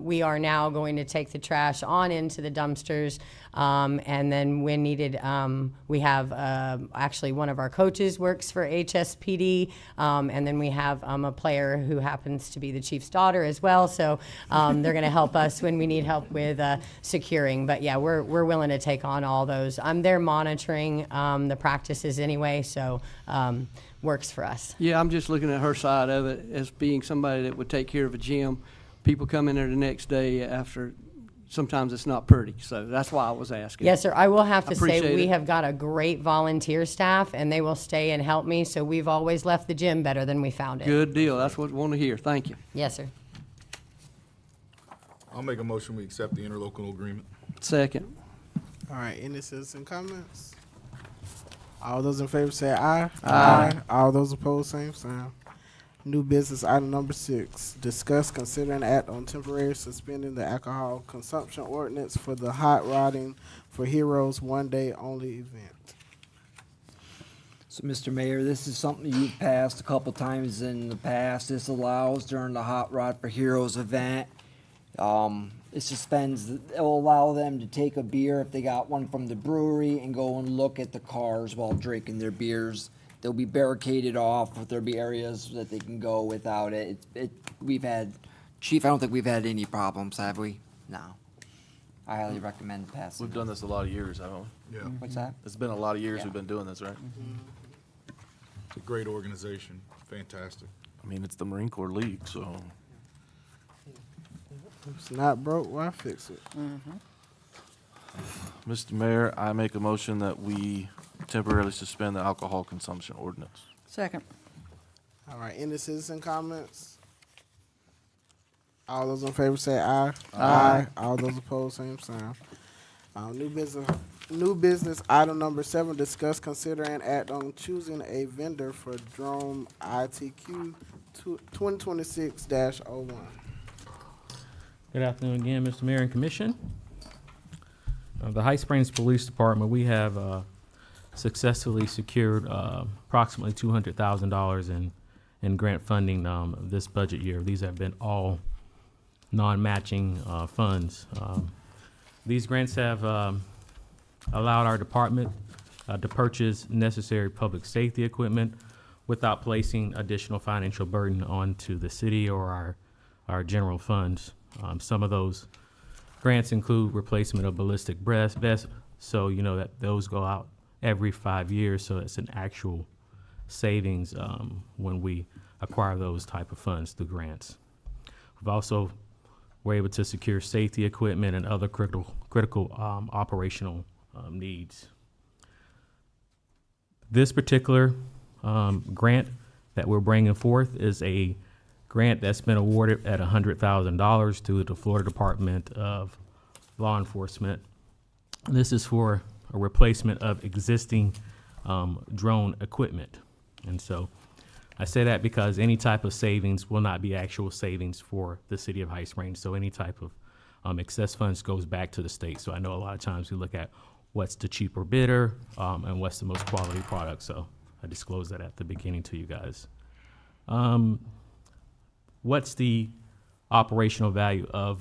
We are now going to take the trash on into the dumpsters. And then when needed, we have actually one of our coaches works for HSPD. And then we have a player who happens to be the chief's daughter as well. So they're going to help us when we need help with securing. But yeah, we're willing to take on all those. I'm there monitoring the practices anyway, so works for us. Yeah, I'm just looking at her side of it as being somebody that would take care of a gym. People come in there the next day after sometimes it's not pretty. So that's why I was asking. Yes, sir. I will have to say, Appreciate we it. have got a great volunteer staff, and they will stay and help me, so we've always left the gym better than we found it. Good deal. That's what we want to hear. Thank you. Yes, sir. I'll make a motion, we accept the interlocal agreement. Second. All right, any citizen comments? All those in favor say aye. Aye. All those opposed, same sign. New business item number 6, discuss, consider, and act on temporary suspending the alcohol consumption ordinance for the Hot Rodding for Heroes one-day only event. So, Mr. Mayor, this is something you've passed a couple times in the past. This allows during the Hot Rod for Heroes event. It suspends, it'll allow them to take a beer if they got one from the brewery and go and look at the cars while drinking their beers. They'll be barricaded off, but there'll be areas that they can go without it. We've had, Chief, I don't think we've had any problems, have we? No. I highly recommend passing. We've done this a lot of years, haven't we? Yeah, What's that? It's been a lot of years Yeah. we've been doing this, right? it's a great organization, fantastic. I mean, it's the Marine Corps League, so. If it's not broke, why fix it? Mr. Mayor, I make a motion that we temporarily suspend the alcohol consumption ordinance. Second. All right, any citizen comments? All those in favor say aye. Aye. All those opposed, same sign. New business item number 7, discuss, consider, and act on choosing a vendor for drone ITQ 2026-01. Good afternoon again, Mr. Mayor and Commission. The High Springs Police Department, we have successfully secured approximately $200,000 in grant funding this budget year. These have been all non-matching funds. These grants have allowed our department to purchase necessary public safety equipment without placing additional financial burden onto the city or our general funds. Some of those grants include replacement of ballistic vests, so you know that those go out every 5 years, so it's an actual savings when we acquire those type of funds through grants. We've also were able to secure safety equipment and other critical operational needs. This particular grant that we're bringing forth is a grant that's been awarded at $100,000 to the Florida Department of Law Enforcement. This is for a replacement of existing drone equipment. And so I say that because any type of savings will not be actual savings for the city of High Springs. So any type of excess funds goes back to the state. So I know a lot of times we look at what's the cheaper bidder and what's the most quality product. So I disclosed that at the beginning to you guys. What's the operational value of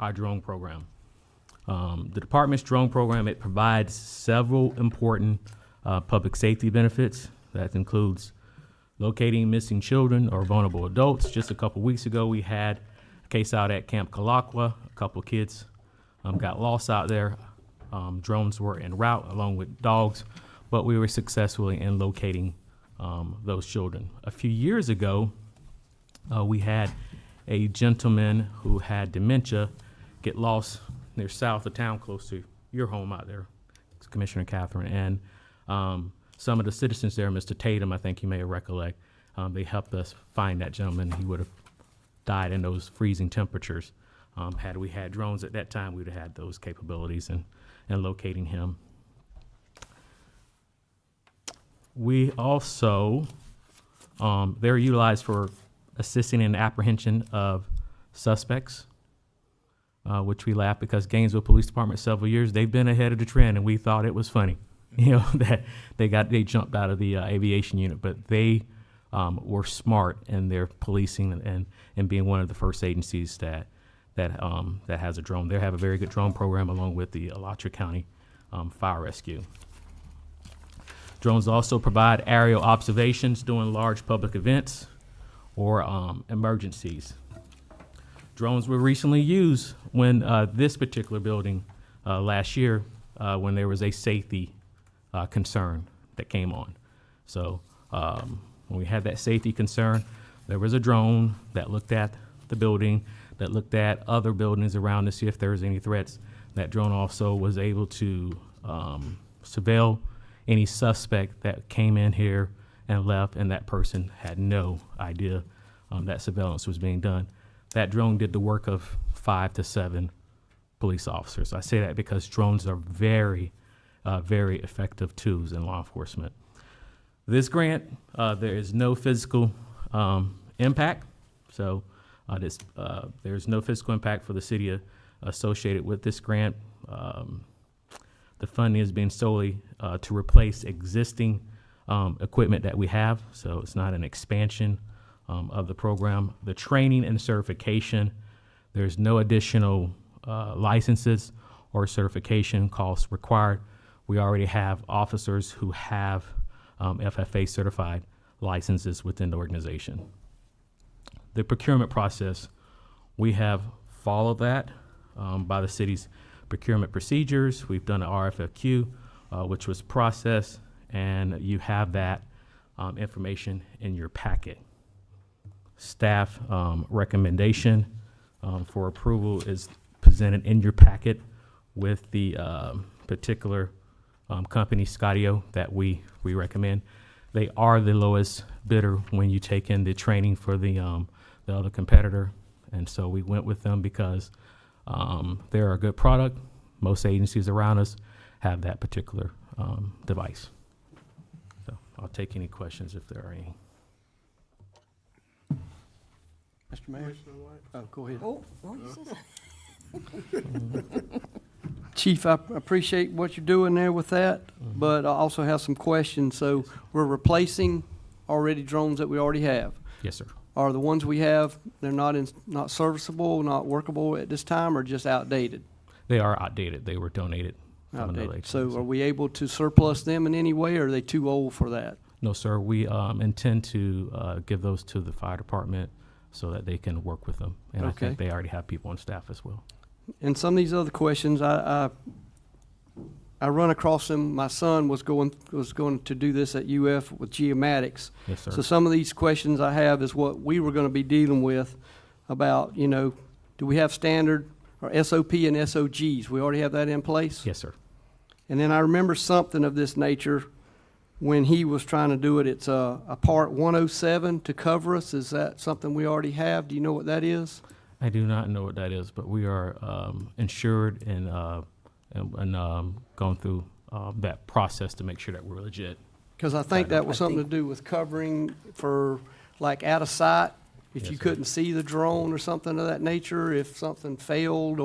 our drone program? The department's drone program, it provides several important public safety benefits. That includes locating missing children or vulnerable adults. Just a couple weeks ago, we had a case out at Camp Kalakwa. A couple of kids got lost out there. Drones were en route along with dogs, but we were successfully in locating those children. A few years ago, we had a gentleman who had dementia get lost near south of town, close to your home out there, Commissioner Catherine. And some of the citizens there, Mr. Tatum, I think you may recollect, they helped us find that gentleman. He would have died in those freezing temperatures. Had we had drones at that time, we would have had those capabilities in locating him. We also, they're utilized for assisting in the apprehension of suspects, which we laugh because Gainesville Police Department several years, they've been ahead of the trend, and we thought it was funny, you know, that they jumped out of the aviation unit, but they were smart in their policing and being one of the first agencies that has a drone. They have a very good drone program along with the Alachua County Fire Rescue. Drones also provide aerial observations during large public events or emergencies. Drones were recently used when this particular building last year when there was a safety concern that came on. So when we had that safety concern, there was a drone that looked at the building, that looked at other buildings around to see if there was any threats. That drone also was able to surveil any suspect that came in here and left, and that person had no idea that surveillance was being done. That drone did the work of 5 to 7 police officers. I say that because drones are very, very effective tools in law enforcement. This grant, there is no physical impact, so there's no physical impact for the city associated with this grant. The funding is being solely to replace existing equipment that we have, so it's not an expansion of the program. The training and certification, there's no additional licenses or certification costs required. We already have officers who have FFA certified licenses within the organization. The procurement process, we have followed that by the city's procurement procedures. We've done an RFQ, which was processed, and you have that information in your packet. Staff recommendation for approval is presented in your packet with the particular company, Scottio, that we recommend. They are the lowest bidder when you take in the training for the other competitor, and so we went with them because they're a good product. Most agencies around us have that particular device. So I'll take any questions if there are any. Mr. Mayor? Oh, go ahead. Oh, well, you said that. Chief, I appreciate what you're doing there with that, but I also have some questions. So we're replacing already drones that we already have. Yes, sir. Are the ones we have, they're not serviceable, not workable at this time, or just outdated? They are outdated. They were donated from another Outdated. agency. So are we able to surplus them in any way, or are they too old for that? No, sir. We intend to give those to the fire department so that they can work with them. And I Okay. think they already have people on staff as well. And some of these other questions, I run across them. My son was going to do this at UF with geomatics. Yes, sir. So some of these questions I have is what we were going to be dealing with about, do we have standard or SOP and SOGs? We already have that in place? Yes, sir. And then I remember something of this nature when he was trying to do it. It's a Part 107 to cover us. Is that something we already have? Do you know what that is? I do not know what that is, but we are insured and going through that process to make sure that we're legit. Because I think that was something to do with covering for, like, out of sight, if Yes, you sir. couldn't see the drone or something of that nature, if something failed,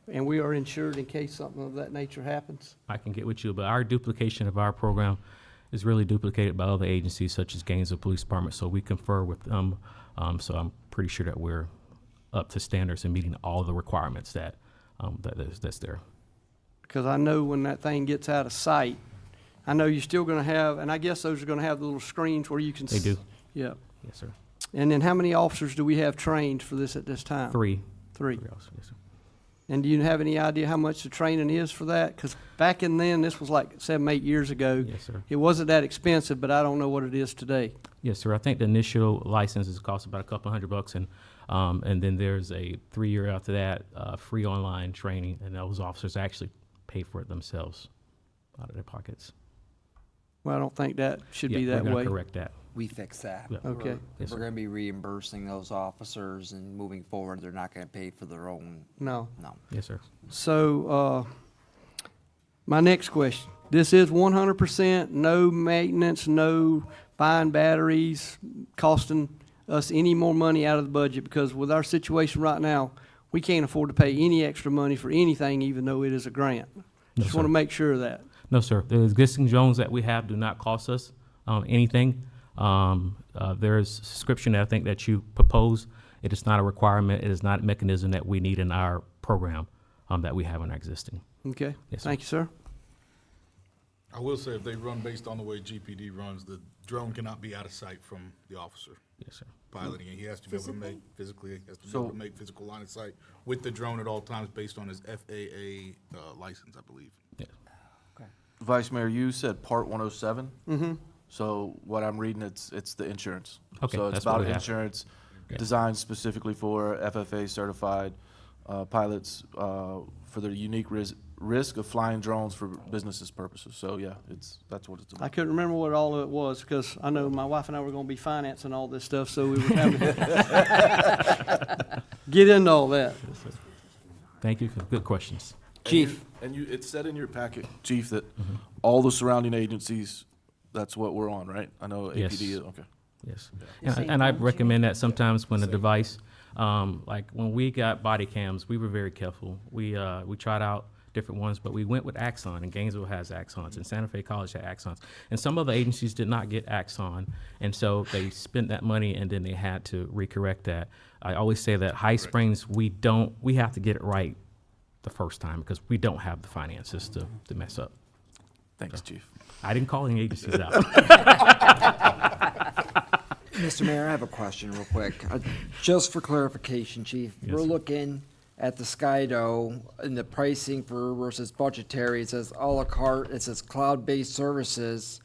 and we are insured in case something of that nature happens. I can get with you, but our duplication of our program is really duplicated by other agencies such as Gainesville Police Department, so we confer with them. So I'm pretty sure that we're up to standards and meeting all the requirements that's there. Because I know when that thing gets out of sight, I know you're still going to have, and I guess those are going to have the little screens where you can. They do. Yeah. Yes, sir. And then how many officers do we have trained for this at this time? Three. Three. Yes, sir. And do you have any idea how much the training is for that? Because back in then, this was like 7, 8 years ago. Yes, sir. It wasn't that expensive, but I don't know what it is today. Yes, sir. I think the initial licenses cost about $200, and then there's a 3-year after that free online training, and those officers actually pay for it themselves out of their pockets. Well, I don't think that should Yeah, be that we're gonna way. correct that. We fix that. Yeah. Okay. Yes, We're sir. gonna be reimbursing those officers, and moving forward, they're not gonna pay for their own, No. no. Yes, sir. So, my next question. This is 100%, no maintenance, no buying batteries, costing us any more money out of the budget, because with our situation right now, we can't afford to pay any extra money for anything, even though it is a grant. No, Just want to sir. make sure of that. No, sir. The existing drones that we have do not cost us anything. There's subscription that I think that you propose. It is not a requirement. It is not a mechanism that we need in our program that we have in our existing. Okay? Yes, sir. Thank you, sir. I will say, if they run based on the way GPD runs, the drone cannot be out of sight from the officer Yes, sir. piloting it. He has to be able to make, physically, he has to be able to make physical line of sight with the drone at all times based on his FAA license, I believe. Yeah. Vice Mayor, you said Part 107? Mm-hmm. So what I'm reading, it's the insurance. Okay, So it's that's what about we have. insurance. designed specifically for FFA certified pilots for their unique risk of flying drones for businesses purposes. So yeah, that's what it's I about. couldn't remember what all of it was, because I know my wife and I were gonna be financing all this stuff, so we were having to get into all that. Thank you for good questions. Chief. And it's said in your packet, Chief, that all the surrounding agencies, that's what we're on, right? I know Yes. APD, okay. Yes. same And I phone, recommend that sometimes when the device, like when we got body cams, we were very careful. We tried out different ones, but we went with Axon, and Gainesville has Axons, and Santa Fe College had Axons. And some other agencies did not get Axon, and so they spent that money and then they had to recorrect that. I always say that High Springs, we have to get it right the first time because we don't have the finances to mess up. Thanks, Chief. I didn't call any agencies out. Mr. Mayor, I have a question real quick. Just for clarification, Chief, Yes, we're sir. looking at the Skydo and the pricing for versus budgetary. It says a la carte, it says cloud-based services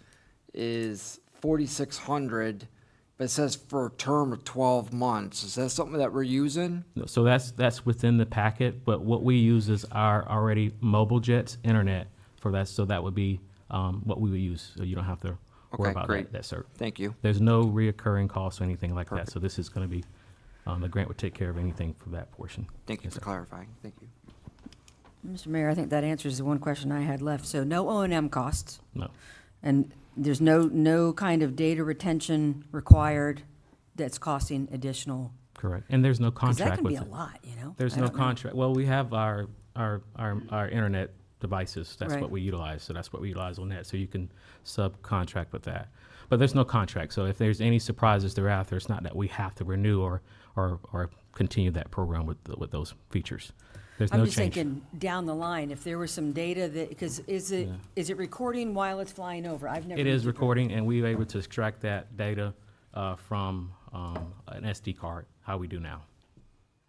is 4,600, but it says for a term of 12 months. Is that something that we're using? So that's within the packet, but what we use is our already mobile jets internet for that, so that would be what we would use, so you don't have to worry Okay, about great. that, sir. Thank you. There's no reoccurring costs or anything like that, Perfect. so this is gonna be, the grant would take care of anything for that portion. Thank you Yes, for sir. clarifying. Thank you. Mr. Mayor, I think that answers the one question I had left. So no O&M costs, No, and there's no kind of data retention required that's costing additional, correct, and there's no because that contract can with be a it. lot, you know? There's I no don't know. contract, well, we have our internet devices, that's Right. what we utilize, so that's what we utilize on that, so you can subcontract with that. But there's no contract, so if there's any surprises thereafter, it's not that we have to renew or continue that program with those features. There's I'm no just change. thinking down the line, if there was some data that, because is it recording while it's flying over? I've never. It is used it. recording, and we were able to extract that data from an SD card, how we do now.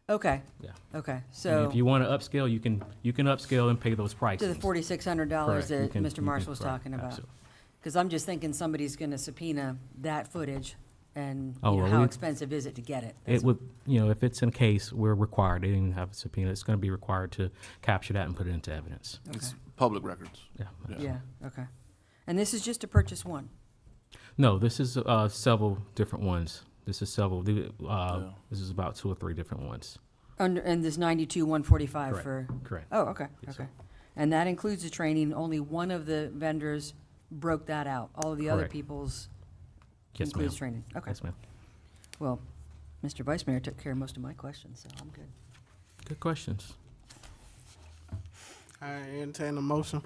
Okay, Yeah. okay, And so if you want to upscale, you can upscale and pay those prices. to the $4,600 Correct. You that can- Mr. you Marsh can- was correct. talking about. Absolutely. Because I'm just thinking somebody's going to subpoena that footage, and Oh, you know, well, how we- expensive is it to get it? It would, if it's in case, we're required, they didn't have a subpoena, it's going to be required to capture that and put it into evidence. It's public records. Yeah. Yeah, okay. And this is just to purchase one? No, this is several different ones. This is this is about 2 or 3 different ones. And this 92,145 Correct. for? Correct. Oh, okay, Yes, sir. okay. And that includes the training, only one of the vendors broke that out. All of the other Correct. people's Yes, ma'am. includes training? Okay. Yes, ma'am. Well, Mr. Vice Mayor took care of most of my questions, so I'm good. Good questions. I entertain a motion.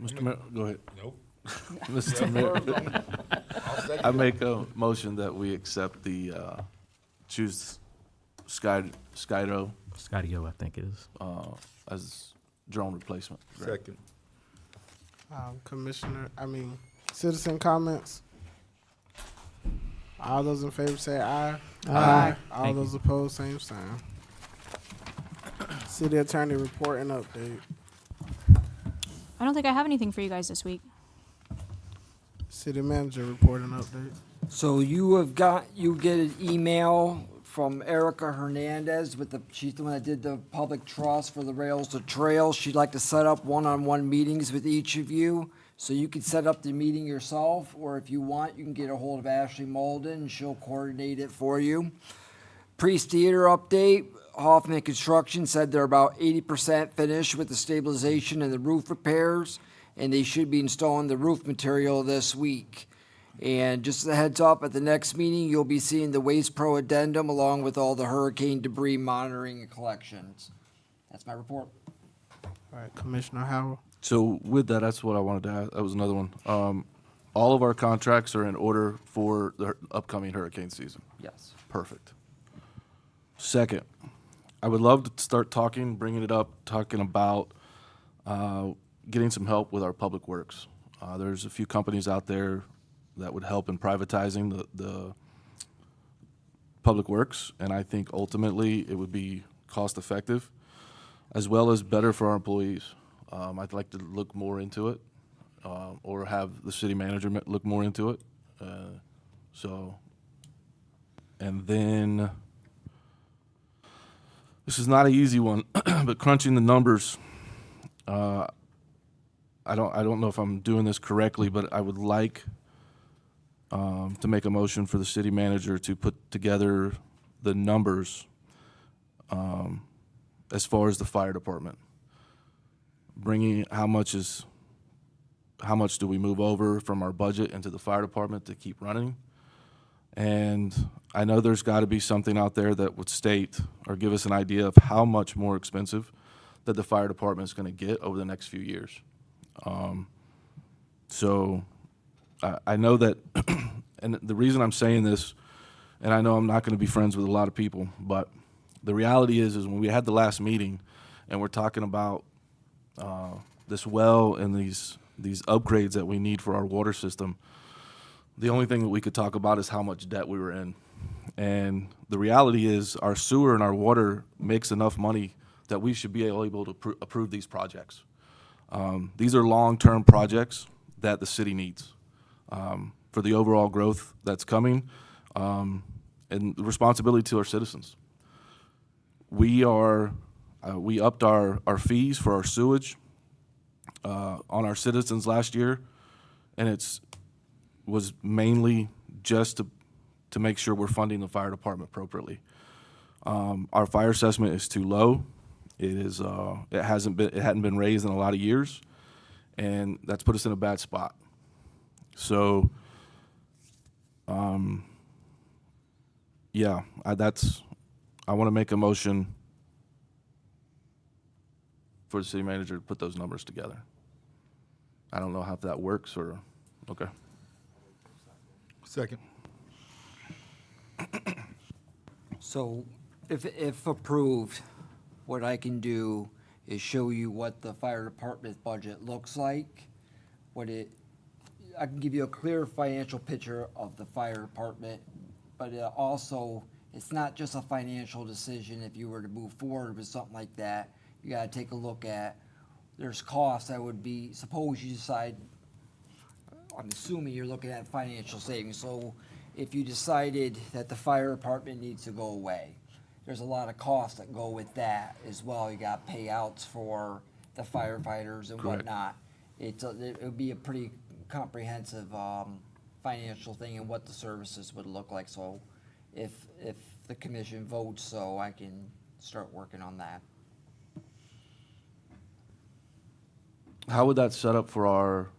Mr. Mayor, go ahead. Nope. Mr. Mayor, I make a motion that we accept the, choose Skydo, Skydio, I think it is. as drone replacement. grant. Second. Citizen comments. All those in favor say aye. Aye. All Thank those opposed, same sign. City attorney report and update. I don't think I have anything for you guys this week. City manager report and update. So you get an email from Erica Hernandez she's the one that did the public trust for the Rails to Trails. She'd like to set up one-on-one meetings with each of you. So you can set up the meeting yourself, or if you want, you can get a hold of Ashley Malden and she'll coordinate it for you. Priest Theater update, Hoffman Construction said they're about 80% finished with the stabilization and the roof repairs, and they should be installing the roof material this week. And just as a heads up, at the next meeting, you'll be seeing the Waste Pro addendum along with all the hurricane debris monitoring and collections. That's my report. All right, Commissioner Howell. So with that, that's what I wanted to add. That was another one. All of our contracts are in order for the upcoming hurricane season. Yes. Perfect. Second, I would love to start talking about getting some help with our public works. There's a few companies out there that would help in privatizing the public works, and I think ultimately it would be cost effective as well as better for our employees. I'd like to look more into it, or have the city manager look more into it. And then, this is not an easy one, but crunching the numbers, I don't know if I'm doing this correctly, but I would like to make a motion for the city manager to put together the numbers as far as the fire department. Bringing how much do we move over from our budget into the fire department to keep running? And I know there's got to be something out there that would state or give us an idea of how much more expensive that the fire department is going to get over the next few years. So I know that, and the reason I'm saying this, and I know I'm not going to be friends with a lot of people, but the reality is when we had the last meeting and we're talking about this well and these upgrades that we need for our water system, the only thing that we could talk about is how much debt we were in. And the reality is our sewer and our water makes enough money that we should be able to approve these projects. These are long-term projects that the city needs for the overall growth that's coming and the responsibility to our citizens. We upped our fees for our sewage on our citizens last year, and was mainly just to make sure we're funding the fire department appropriately. Our fire assessment is too low. It hadn't been raised in a lot of years, and that's put us in a bad spot. So, yeah, I want to make a motion for the city manager to put those numbers together. I don't know how that works or, okay. Second. So if approved, what I can do is show you what the fire department budget looks like. I can give you a clear financial picture of the fire department, but it's not just a financial decision if you were to move forward with something like that. You gotta take a look at, there's costs that would be, suppose you decide, I'm assuming you're looking at financial savings, so if you decided that the fire department needs to go away, there's a lot of costs that go with that as well. You got payouts for the firefighters and Correct. whatnot. It would be a pretty comprehensive financial thing and what the services would look like. So if the commission votes so, I can start working on that. How would that set up for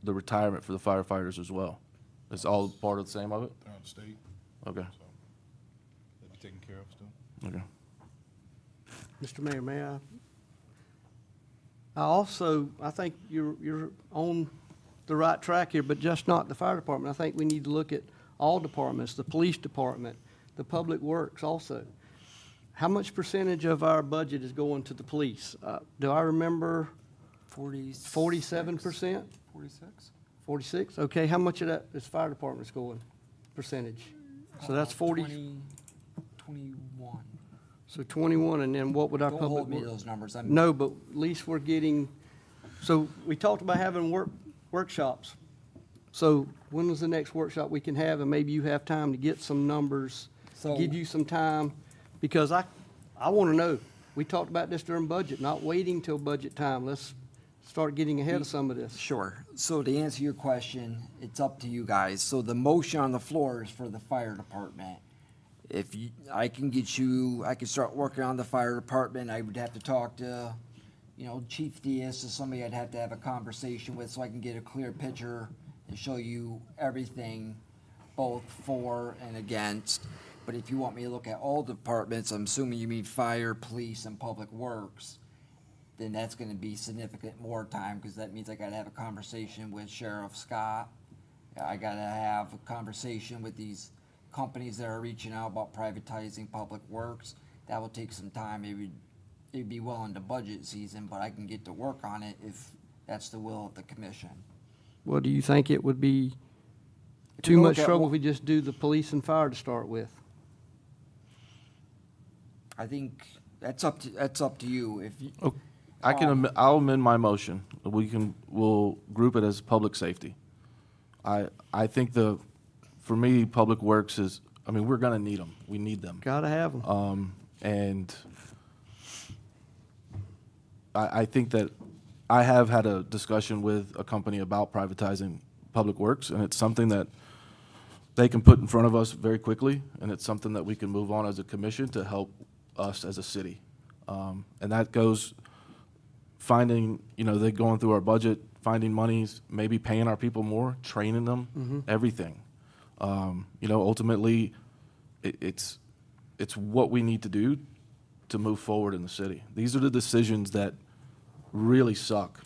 the retirement for the firefighters as well? It's all part of the same of it? They're on the state, Okay, so they'll be taken care of still. okay. Mr. Mayor, may I? I think you're on the right track here, but just not the fire department. I think we need to look at all departments, the police department, the public works also. How much percentage of our budget is going to the police? Do I remember 47%? 46? 46? Okay, how much of that is fire department's going, percentage? So that's 40, 21. so 21, and then what would our Don't public hold me to works? those numbers. No, but at least we're getting, so we talked about having workshops. So when was the next workshop we can have, and maybe you have time to get some numbers, So- give you some time, because I want to know. We talked about this during budget, not waiting till budget time. Let's start getting ahead of some of this. Sure. So to answer your question, it's up to you guys. So the motion on the floor is for the fire department. I can start working on the fire department. I would have to talk to, Chief Diaz, or somebody I'd have to have a conversation with so I can get a clear picture and show you everything, both for and against. But if you want me to look at all departments, I'm assuming you mean fire, police, and public works, then that's gonna be significant more time, because that means I gotta have a conversation with Sheriff Scott. I gotta have a conversation with these companies that are reaching out about privatizing public works. That will take some time. It'd be well into budget season, but I can get to work on it if that's the will of the commission. Well, do you think it would be If too you much look at trouble what- if we just do the police and fire to start with? I think that's up to you. If you, I'll amend my motion. We'll group it as public safety. I think for me, public works I mean, we're gonna need them. We need them. Gotta have them. And I think that I have had a discussion with a company about privatizing Public Works, and it's something that they can put in front of us very quickly, and it's something that we can move on as a commission to help us as a city. And that goes finding, they're going through our budget, finding monies, maybe paying our people more, training them, everything. Ultimately, it's what we need to do to move forward in the city. These are the decisions that really suck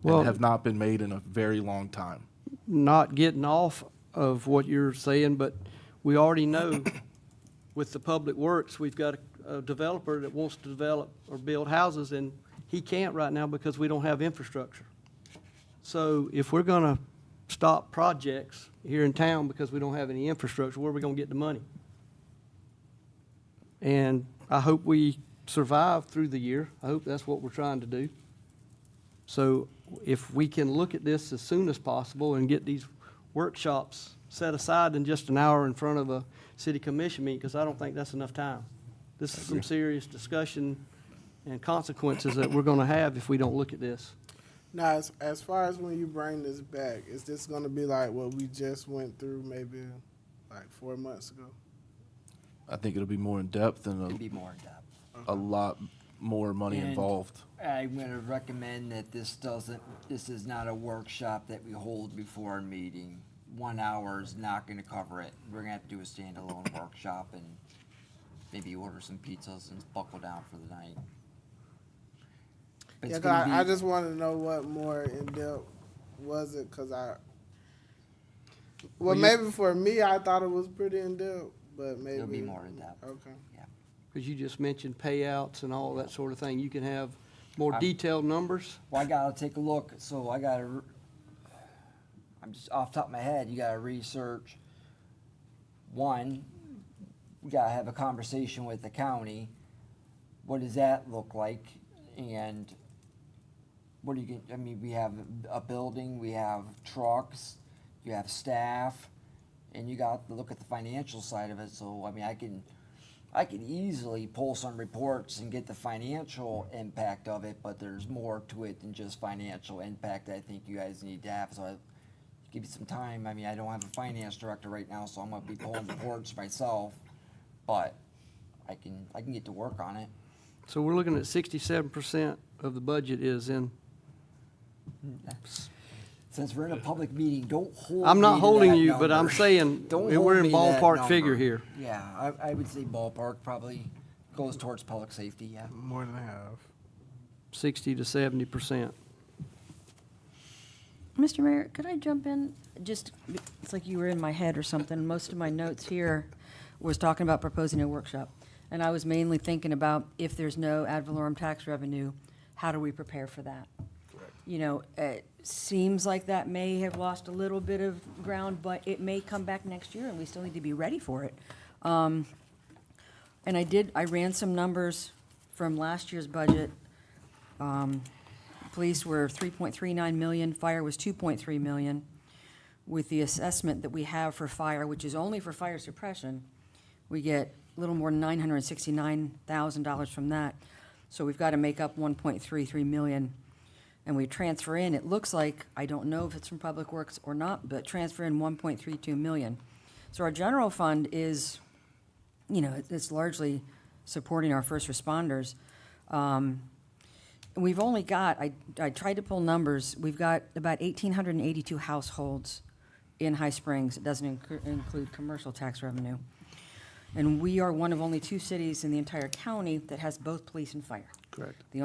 Well- and have not been made in a very long time. Not getting off of what you're saying, but we already know with the Public Works, we've got a developer that wants to develop or build houses, and he can't right now because we don't have infrastructure. So if we're gonna stop projects here in town because we don't have any infrastructure, where are we gonna get the money? And I hope we survive through the year. I hope that's what we're trying to do. So if we can look at this as soon as possible and get these workshops set aside in just an hour in front of a city commission meeting, because I don't think that's enough time. This is some serious discussion and consequences that we're gonna have if we don't look at this. Now, as far as when you bring this back, is this gonna be like what we just went through maybe like 4 months ago? I think it'll be more in depth It'd and be more in depth. a lot more money And involved. I'm gonna recommend that this is not a workshop that we hold before a meeting. 1 hour is not gonna cover it. We're gonna have to do a standalone workshop and maybe order some pizzas and buckle down for the night. But Yeah, it's 'cause gonna I be- just want to know what more in depth was it, cause maybe for me, I thought it was pretty in depth, but maybe. It'll be more in depth. Okay. Because you just mentioned payouts and all that sort of thing. You can have more detailed numbers. Well, I gotta take a look, so I'm just off the top of my head, you gotta research. One, we gotta have a conversation with the county. What does that look like? And what do you get, we have a building, we have trucks, you have staff, and you got to look at the financial side of it, so, I can easily pull some reports and get the financial impact of it, but there's more to it than just financial impact that I think you guys need to have, so I give you some time. I don't have a finance director right now, so I'm gonna be pulling reports myself, but I can get to work on it. So we're looking at 67% of the budget is in. Since we're in a public meeting, don't hold I'm me not to holding that you, but I'm number. saying Don't we're hold in me to that ballpark figure number. here. Yeah, I would say ballpark probably goes towards public safety, yeah. More than half. 60 to 70%. Mr. Mayor, could I jump in? It's like you were in my head or something. Most of my notes here was talking about proposing a workshop. And I was mainly thinking about if there's no ad valorem tax revenue, how do we prepare for that? It seems like that may have lost a little bit of ground, but it may come back next year, and we still need to be ready for it. And I ran some numbers from last year's budget. Police were 3.39 million, fire was 2.3 million. With the assessment that we have for fire, which is only for fire suppression, we get a little more than $969,000 from that. So we've got to make up 1.33 million. And we transfer in, it looks like, I don't know if it's from Public Works or not, but transfer in 1.32 million. So our general fund is, it's largely supporting our first responders. And we've only got, I tried to pull numbers, we've got about 1,882 households in High Springs. It doesn't include commercial tax revenue. And we are one of only 2 cities in the entire county that has both police and fire. Correct. The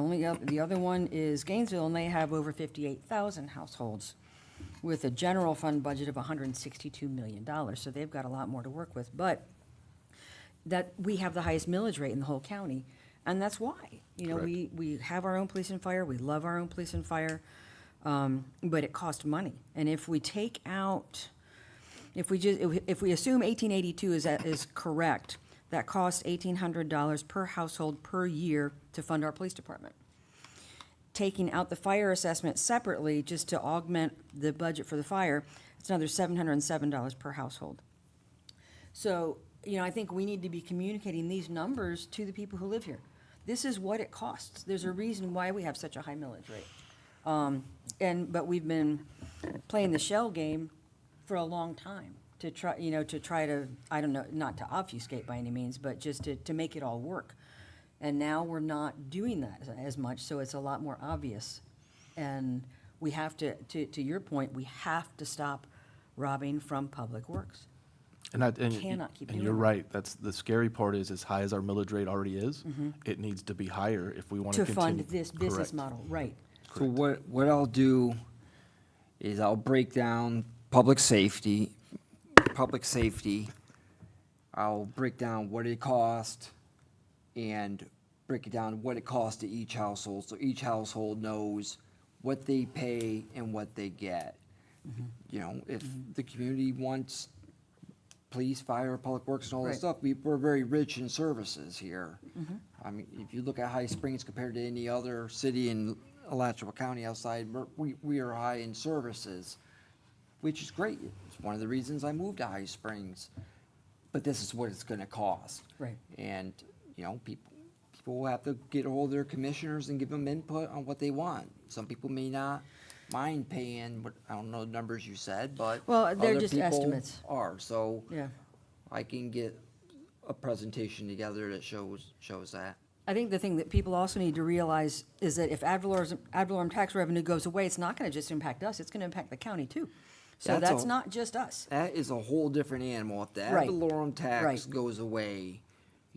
other one is Gainesville, and they have over 58,000 households with a general fund budget of $162 million. So they've got a lot more to work with. But that we have the highest millage rate in the whole county, and that's why. We have our own police and fire. We love our own police and fire, but it costs money. And if we take out, if we assume 1882 is correct, that costs $1,800 per household per year to fund our police department. Taking out the fire assessment separately, just to augment the budget for the fire, it's another $707 per household. So you know, I think we need to be communicating these numbers to the people who live here. This is what it costs. There's a reason why we have such a high millage rate. But we've been playing the shell game for a long time to try, I don't know, not to obfuscate by any means, but just to make it all work. And now we're not doing that as much, so it's a lot more obvious. And we have to your point, we have to stop robbing from Public Works. Cannot keep and doing you're that. right. That's the scary part is as high as our millage rate already is, it needs to be higher if we want to To continue. fund this business Correct. model, right. So what I'll do is I'll break down public safety. I'll break down what it cost and break it down what it costs to each household, so each household knows what they pay and what they get. You know, if the community wants police, fire, public works and all that Right. stuff, we're very rich in services here. I mean, if you look at High Springs compared to any other city in Alachua County outside, we are high in services, which is great. It's one of the reasons I moved to High Springs. But this is what it's gonna cost. Right. And, you know, people will have to get ahold of their commissioners and give them input on what they want. Some people may not mind paying, what, I don't know the numbers you said, but Well, they're other just people estimates. are, so Yeah. I can get a presentation together that shows that. I think the thing that people also need to realize is that if ad valorem tax revenue goes away, it's not gonna just impact us, it's gonna impact the county too. So That's that's a- not just us. That is a whole different animal. If the Right. ad valorem tax Right. goes away,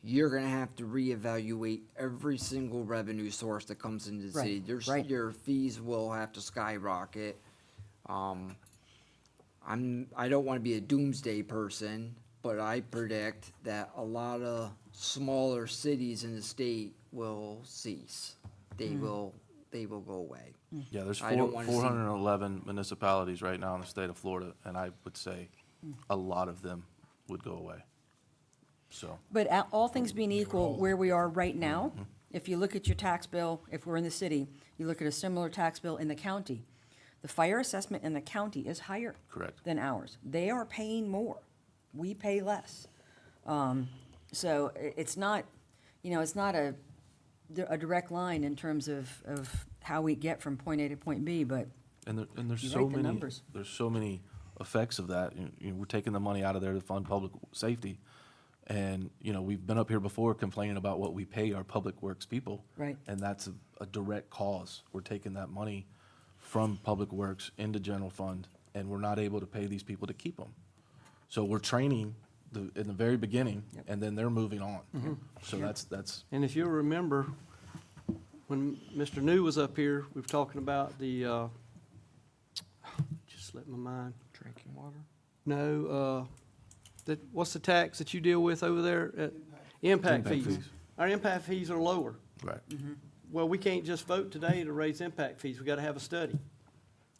you're gonna have to reevaluate every single revenue source that comes into the Right, city. right. Your fees will have to skyrocket. I don't wanna be a doomsday person, but I predict that a lot of smaller cities in the state will cease. They Hmm. will go away. Yeah, there's I don't wanna see- 411 municipalities right now in the state of Florida, and I would say a lot of them would go away. So, But all things being equal, where we are right now, if you look at your tax bill, if we're in the city, you look at a similar tax bill in the county, the fire assessment in the county is higher. Correct. Than ours. They are paying more. We pay less. So it's not, it's not a direct line in terms of how we get from point A to point B, but and there's You're so right, the many, numbers. there's so many effects of that. We're taking the money out of there to fund public safety. And, we've been up here before complaining about what we pay our public works people. Right. And that's a direct cause. We're taking that money from public works into general fund, and we're not able to pay these people to keep them. So we're training in the very beginning, and then they're moving on. So that's, And if you'll remember, when Mr. New was up here, we were talking about the, just slipped my mind. Drinking water? No, what's the tax that you deal with over there? Impact Impact fees. fees. Our impact fees are lower. right. Well, we can't just vote today to raise impact fees. We gotta have a study.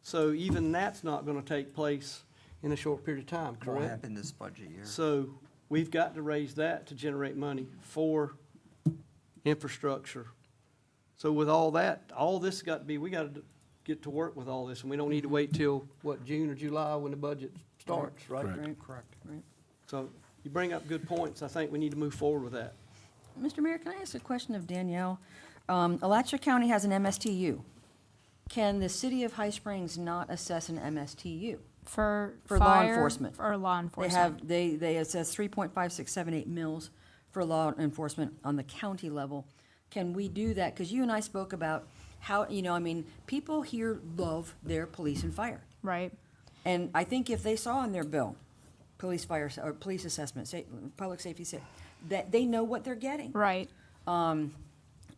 So even that's not gonna take place in a short period of time, Won't correct? happen this budget year. So we've got to raise that to generate money for infrastructure. So with all that, all this got to be, we got to get to work with all this, and we don't need to wait till, what, June or July when the budget starts, right? Correct. correct. Right. So you bring up good points. I think we need to move forward with that. Mr. Mayor, can I ask a question of Danielle? Alachua County has an MSTU. Can the city of High Springs not assess an MSTU? For For law fire enforcement. or law They enforcement. have, they assess 3.5678 mils for law enforcement on the county level. Can we do that? Because you and I spoke about how, people here love their police and fire. Right. And I think if they saw in their bill, police, fire, or police assessment, public safety, that they know what they're getting. Right.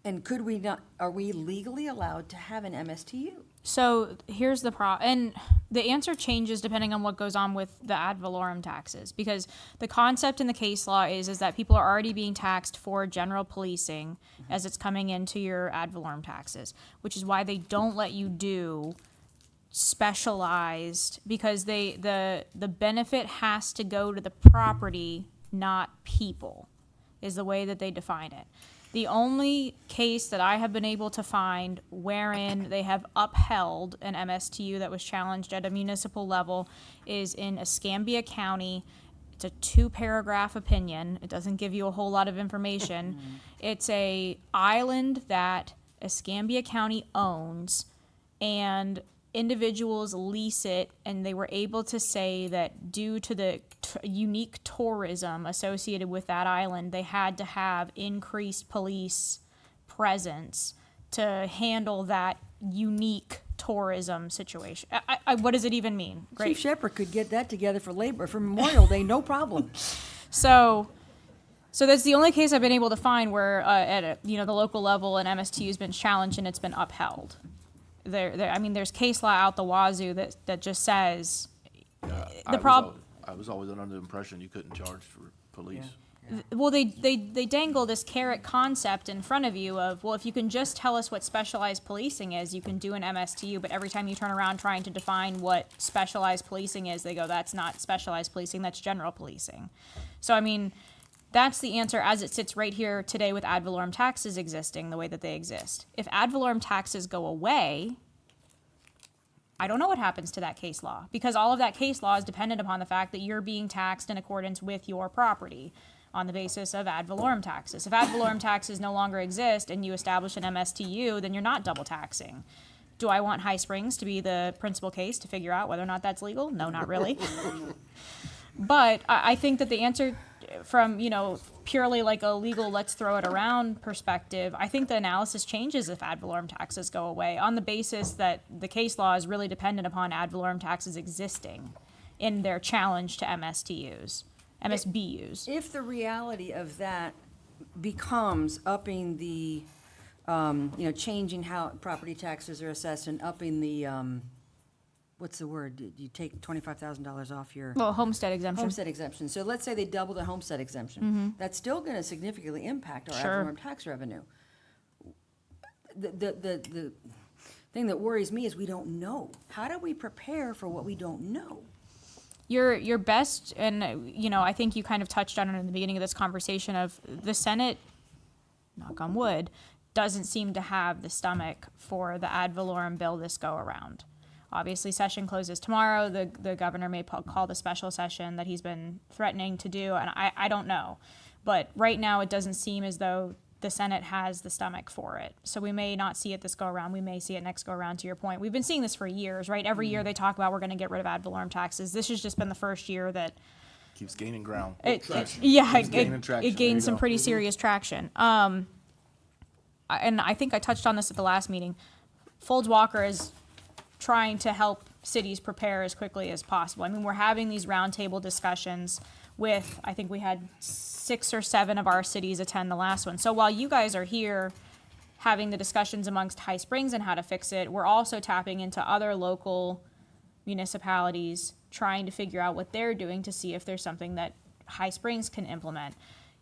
And could we not, are we legally allowed to have an MSTU? So here's the and the answer changes depending on what goes on with the ad valorem taxes, because the concept in the case law is that people are already being taxed for general policing as it's coming into your ad valorem taxes, which is why they don't let you do specialized, because the benefit has to go to the property, not people, is the way that they define it. The only case that I have been able to find wherein they have upheld an MSTU that was challenged at a municipal level is in Escambia County It's a 2-paragraph opinion. It doesn't give you a whole lot of information. It's a island that Escambia County owns, and individuals lease it, and they were able to say that due to the unique tourism associated with that island, they had to have increased police presence to handle that unique tourism situation. What does it even mean? Great. Chief Shepherd could get that together for Memorial Day, no problem. So that's the only case I've been able to find where the local level and MSTU has been challenged and it's been upheld. There's case law out the wazoo that just says I was always under the impression you couldn't charge for police. Well, they dangle this carrot concept in front of you of, well, if you can just tell us what specialized policing is, you can do an MSTU, but every time you turn around trying to define what specialized policing is, they go, that's not specialized policing, that's general policing. So, that's the answer as it sits right here today with ad valorem taxes existing the way that they exist. If ad valorem taxes go away, I don't know what happens to that case law, because all of that case law is dependent upon the fact that you're being taxed in accordance with your property on the basis of ad valorem taxes. If ad valorem taxes no longer exist and you establish an MSTU, then you're not double taxing. Do I want High Springs to be the principal case to figure out whether or not that's legal? No, not really. But I think that the answer from, purely like a legal let's throw it around perspective, I think the analysis changes if ad valorem taxes go away on the basis that the case law is really dependent upon ad valorem taxes existing in their challenge to MSBUs. If the reality of that becomes upping the, changing how property taxes are assessed and upping the, what's the word? You take $25,000 off your. Well, homestead exemption. Homestead exemption. So let's say they double the homestead exemption. That's still going to significantly impact our ad valorem tax revenue. The thing that worries me is we don't know. How do we prepare for what we don't know? Your best, and I think you kind of touched on it in the beginning of this conversation of the Senate, knock on wood, doesn't seem to have the stomach for the ad valorem bill this go around. Obviously, session closes tomorrow. The governor may call the special session that he's been threatening to do, and I don't know. But right now, it doesn't seem as though the Senate has the stomach for it. So we may not see it this go around. We may see it next go around, to your point. We've been seeing this for years, right? Every year they talk about we're going to get rid of ad valorem taxes. This has just been the first year that Keeps gaining ground. it gained some pretty serious traction. And I think I touched on this at the last meeting. Folds Walker is trying to help cities prepare as quickly as possible. We're having these roundtable discussions with, I think we had 6 or 7 of our cities attend the last one. So while you guys are here having the discussions amongst High Springs and how to fix it, we're also tapping into other local municipalities, trying to figure out what they're doing to see if there's something that High Springs can implement.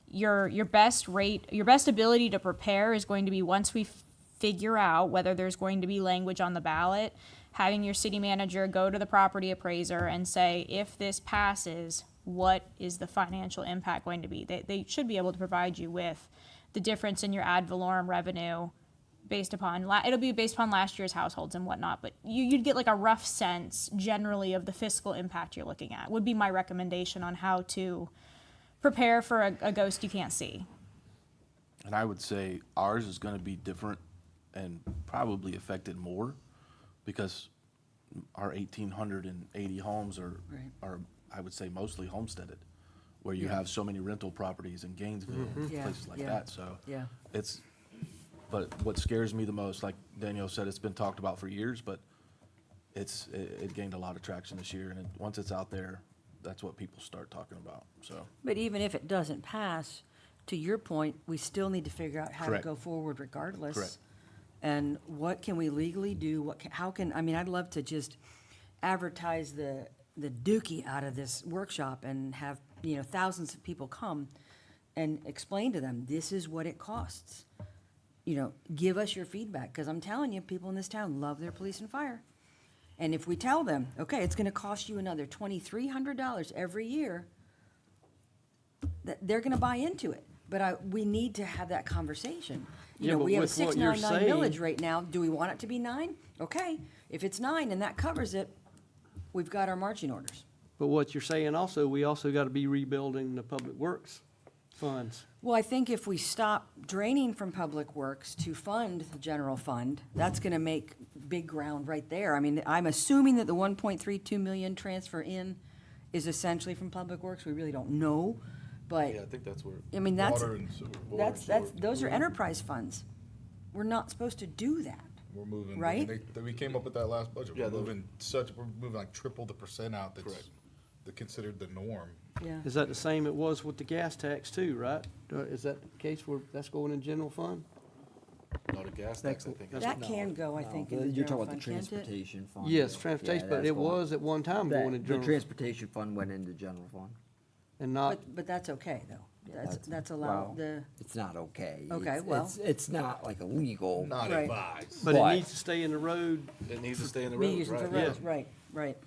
Your best ability to prepare is going to be once we figure out whether there's going to be language on the ballot, having your city manager go to the property appraiser and say, if this passes, what is the financial impact going to be? They should be able to provide you with the difference in your ad valorem revenue based upon, it'll be based upon last year's households and whatnot, but you'd get like a rough sense generally of the fiscal impact you're looking at, would be my recommendation on how to prepare for a ghost you can't see. And I would say ours is going to be different and probably affected more because our 1,880 homes are, I would say, mostly homesteaded, where you have so many rental properties in Gainesville and places like that. So but what scares me the most, like Danielle said, it's been talked about for years, but it gained a lot of traction this year. And once it's out there, that's what people start talking about. So. But even if it doesn't pass, to your point, we still need to figure out how to Correct. go forward regardless. Correct. And what can we legally do? I'd love to just advertise the dookie out of this workshop and have, thousands of people come and explain to them, this is what it costs. Give us your feedback, because I'm telling you, people in this town love their police and fire. And if we tell them, okay, it's gonna cost you another $2,300 every year, they're gonna buy into it. But we need to have that conversation. Yeah, but We have a with what you're 6.99 saying- millage right now. Do we want it to be 9? Okay, if it's 9 and that covers it, we've got our marching orders. But what you're saying also, we also got to be rebuilding the public works funds. Well, I think if we stop draining from Public Works to fund the general fund, that's gonna make big ground right there. I mean, I'm assuming that the 1.32 million transfer in is essentially from Public Works. We really don't know, but, Yeah, I think that's where. I mean, that's, Water and sewer. that's, those are enterprise funds. We're not supposed to do that. We're moving. Right? We came up with that last budget. Yeah, We're moving like triple the percent out that's Correct. considered the norm. Yeah. Is that the same it was with the gas tax too, right? Is that the case where that's going in general fund? No, the gas tax, I think. is- That can go, I think, in the You're general talking about the fund, can't it? transportation fund. Yes, Yeah, transportation, but that's it going- was at one time going in The general transportation fund went into general fund. and not, But that's okay, though. That's well, allowed, the, It's not okay. Okay, It's- well. It's not like illegal. Not Right. advised. but it But- needs to stay in the road. It needs to stay in the road, reusing for right? roads, right, right.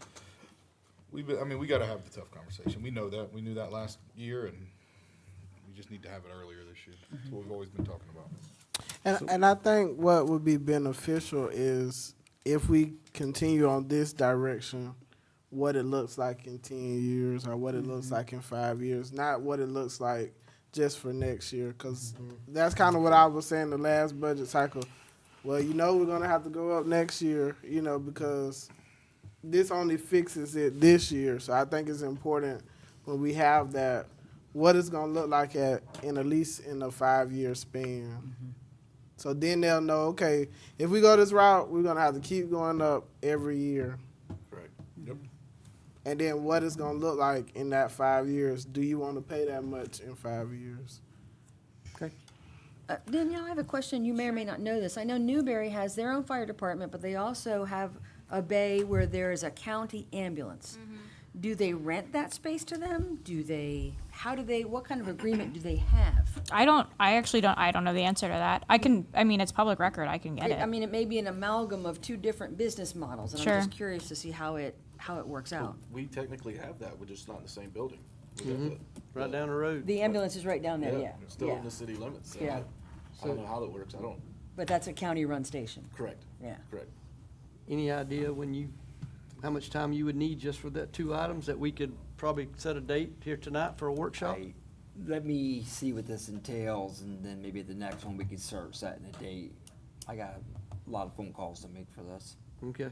We gotta have the tough conversation. We know that. We knew that last year, and we just need to have it earlier this year. That's what we've always been talking about. And I think what would be beneficial is if we continue on this direction, what it looks like in 10 years or what it looks like in 5 years, not what it looks like just for next year. Because that's kind of what I was saying the last budget cycle. Well, we're going to have to go up next year, because this only fixes it this year. So I think it's important when we have that, what it's going to look like at least in a 5-year span. So then they'll know, okay, if we go this route, we're gonna have to keep going up every year. Correct. Yep. And then what it's gonna look like in that 5 years. Do you want to pay that much in 5 years? Danielle, I have a question. You may or may not know this. I know Newberry has their own fire department, but they also have a bay where there is a county ambulance. Do they rent that space to them? What kind of agreement do they have? I don't know the answer to that. It's public record, I can get I it. mean, it may be an amalgam of two different business models, and Sure. I'm just curious to see how it works out. We technically have that, we're just not in the same building. We got Right down the road. The ambulance is right down there, yeah. Still yeah. in the city limits. So Yeah. I don't know how that works, But that's a county-run station, correct, yeah. correct. Any idea how much time you would need just for that 2 items that we could probably set a date here tonight for a workshop? Let me see what this entails, and then maybe at the next one, we can start setting a date. I got a lot of phone calls to make for this. Okay.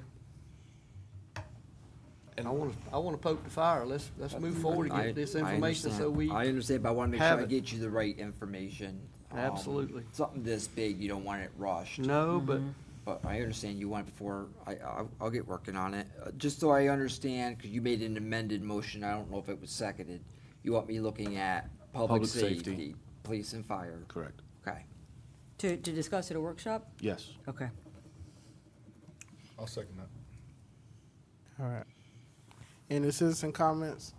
And I wanna poke the fire. Let's move forward and get this information so we. I understand, but I wanna make sure have I it. get you the right information. Absolutely. Something this big, you don't want it rushed. No, but But I understand you want it before, I'll get working on it. Just so I understand, because you made an amended motion, I don't know if it was seconded. You want me looking at public Public safety. safety, police and fire? Correct. Okay. To discuss at a workshop? Yes. Okay. I'll second that. All right. Any citizen comments?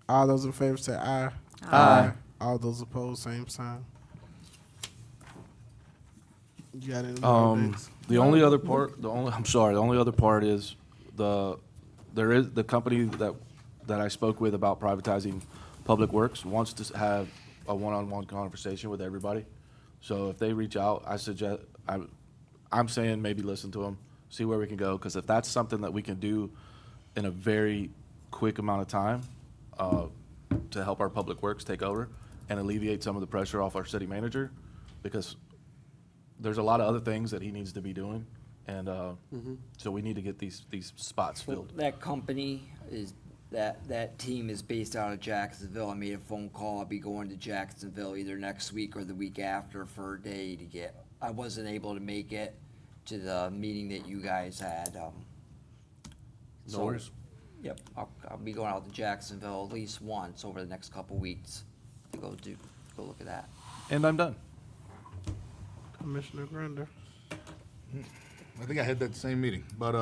All those in favor say aye. Aye. All those opposed, same sign. You got any more updates? The only other part, the only other part is there is the company that I spoke with about privatizing Public Works wants to have a one-on-one conversation with everybody. So if they reach out, I'm saying maybe listen to them, see where we can go, because if that's something that we can do in a very quick amount of time to help our Public Works take over and alleviate some of the pressure off our city manager, because there's a lot of other things that he needs to be doing, and so we need to get these spots filled. That company is, that team is based out of Jacksonville. I made a phone call. I'll be going to Jacksonville either next week or the week after for a day to get, I wasn't able to make it to the meeting that you guys had. No worries. Yep, I'll be going out to Jacksonville at least once over the next couple weeks to go look at that. And I'm done. Commissioner Grinder. I think I had that same meeting, but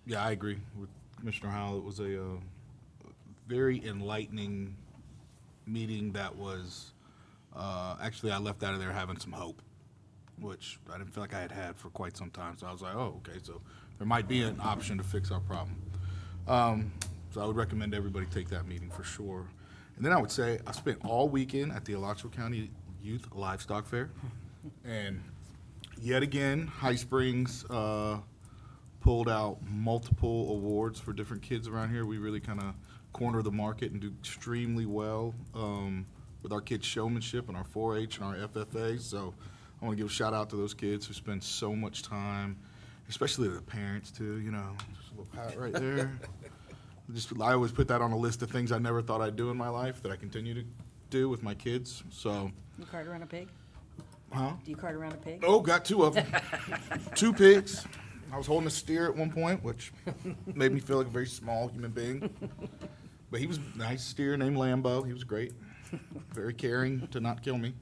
yeah, I agree with Commissioner Howell. It was a very enlightening meeting that was, actually I left out of there having some hope, which I didn't feel like I had for quite some time. So I was like, oh, okay, so there might be an option to fix our problem. So I would recommend everybody take that meeting for sure. And then I would say I spent all weekend at the Alachua County Youth Livestock Fair. And yet again, High Springs pulled out multiple awards for different kids around here. We really kind of corner the market and do extremely well with our kids' showmanship and our 4-H and our FFA. So I want to give a shout out to those kids who spend so much time, especially the parents too. You know, just a little pat right there. I always put that on a list of things I never thought I'd do in my life that I continue to do with my kids. So, You cart around a pig? huh? Do you cart around a pig? Oh, got 2 of them. 2 pigs. I was holding a steer at one point, which made me feel like a very small human being. But he was a nice steer named Lambo. He was great. Very caring to not kill me.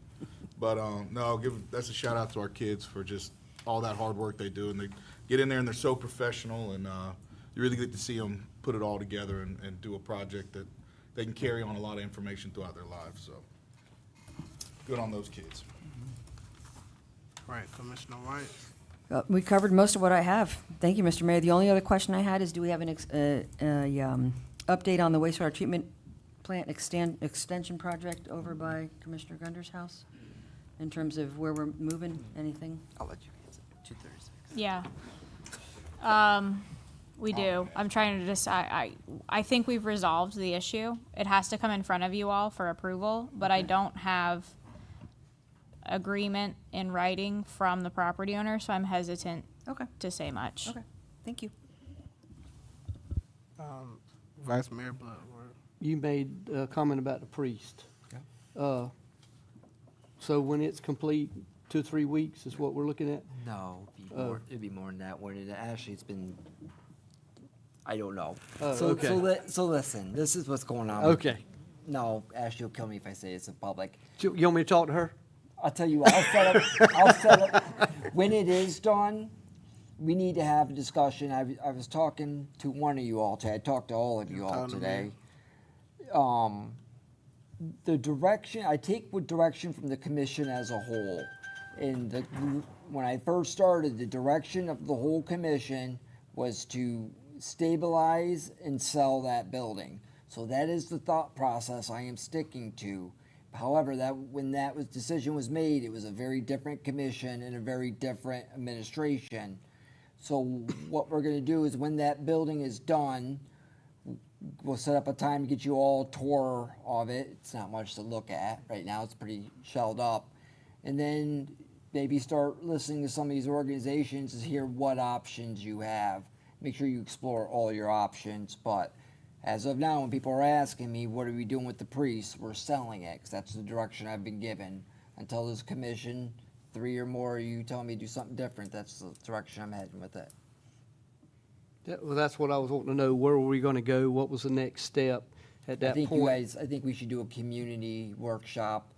But no, that's a shout out to our kids for just all that hard work they do. And they get in there and they're so professional. And you really get to see them put it all together and do a project that they can carry on a lot of information throughout their lives. So good on those kids. Right, Commissioner White. We covered most of what I have. Thank you, Mr. Mayor. The only other question I had is, do we have an update on the wastewater treatment plant extension project over by Commissioner Gunder's house? In terms of where we're moving, anything? I'll let you answer. 236. Yeah. We do. I'm trying to decide. I think we've resolved the issue. It has to come in front of you all for approval, but I don't have agreement in writing from the property owner, so I'm hesitant Okay, to say much. okay. Thank you. Vice Mayor Bloodworth. You made a comment about the priest. Yeah. So when it's complete, 2 or 3 weeks is what we're looking at? No, Oh. it'd be more than that. When it actually, it's been, I don't know. Oh, So, okay. so listen, this is what's going on. Okay. No, Ashley will kill me if I say it's in public. You want me to talk to her? I'll tell you what, I'll set up, when it is done, we need to have a discussion. I was talking to one of you all today. I talked to all of you all talking to me. today. The direction, I take with direction from the commission as a whole. And when I first started, the direction of the whole commission was to stabilize and sell that building. So that is the thought process I am sticking to. However, when that decision was made, it was a very different commission and a very different administration. So what we're gonna do is when that building is done, we'll set up a time to get you all a tour of it. It's not much to look at. Right now, it's pretty shelled up. And then maybe start listening to some of these organizations to hear what options you have. Make sure you explore all your options, but as of now, when people are asking me, what are we doing with the priests, we're selling it, because that's the direction I've been given. Until this commission, 3 or more, you tell me to do something different, that's the direction I'm heading with it. Well, that's what I was wanting to know. Where were we going to go? What was the next step at that point? I think we should do a community workshop.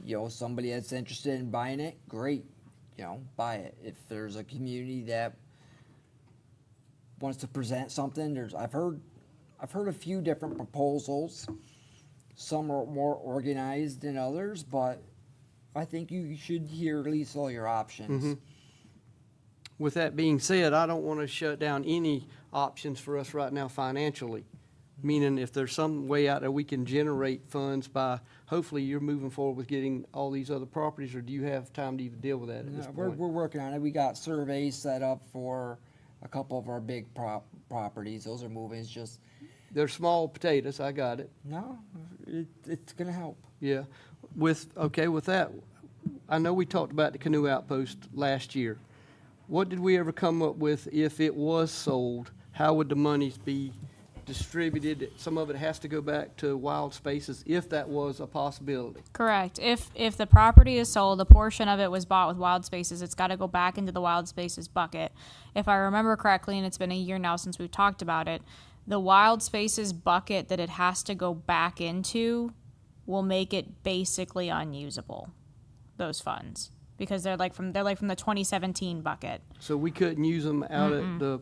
You know, somebody that's interested in buying it, great, you know, buy it. If there's a community that wants to present something, I've heard a few different proposals. Some are more organized than others, but I think you should hear at least all your options. With that being said, I don't want to shut down any options for us right now financially. Meaning if there's some way out there we can generate funds by, hopefully you're moving forward with getting all these other properties, or do you have time to even deal with that at this We're point? working on it. We got surveys set up for a couple of our big properties. Those are moving. It's just, They're small potatoes, I got it. no, it's gonna help. Yeah. With that, I know we talked about the canoe outpost last year. What did we ever come up with if it was sold? How would the monies be distributed? Some of it has to go back to Wild Spaces if that was a possibility. Correct. If the property is sold, a portion of it was bought with Wild Spaces, it's got to go back into the Wild Spaces bucket. If I remember correctly, and it's been a year now since we've talked about it, the Wild Spaces bucket that it has to go back into will make it basically unusable, those funds, because they're like from the 2017 bucket. So we couldn't use them out at the,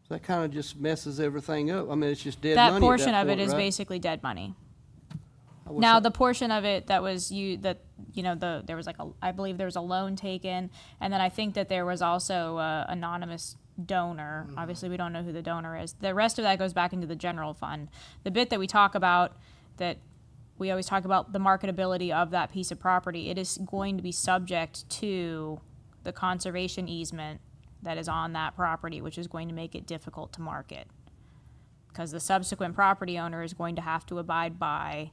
that kind of just messes everything up. I mean, it's just dead money That at portion that of it point, is right? basically dead money. I was- Now, the portion of it that was there was I believe there was a loan taken, and then I think that there was also a anonymous donor. Obviously, we don't know who the donor is. The rest of that goes back into the general fund. The bit that we talk about, that we always talk about the marketability of that piece of property, it is going to be subject to the conservation easement that is on that property, which is going to make it difficult to market. Because the subsequent property owner is going to have to abide by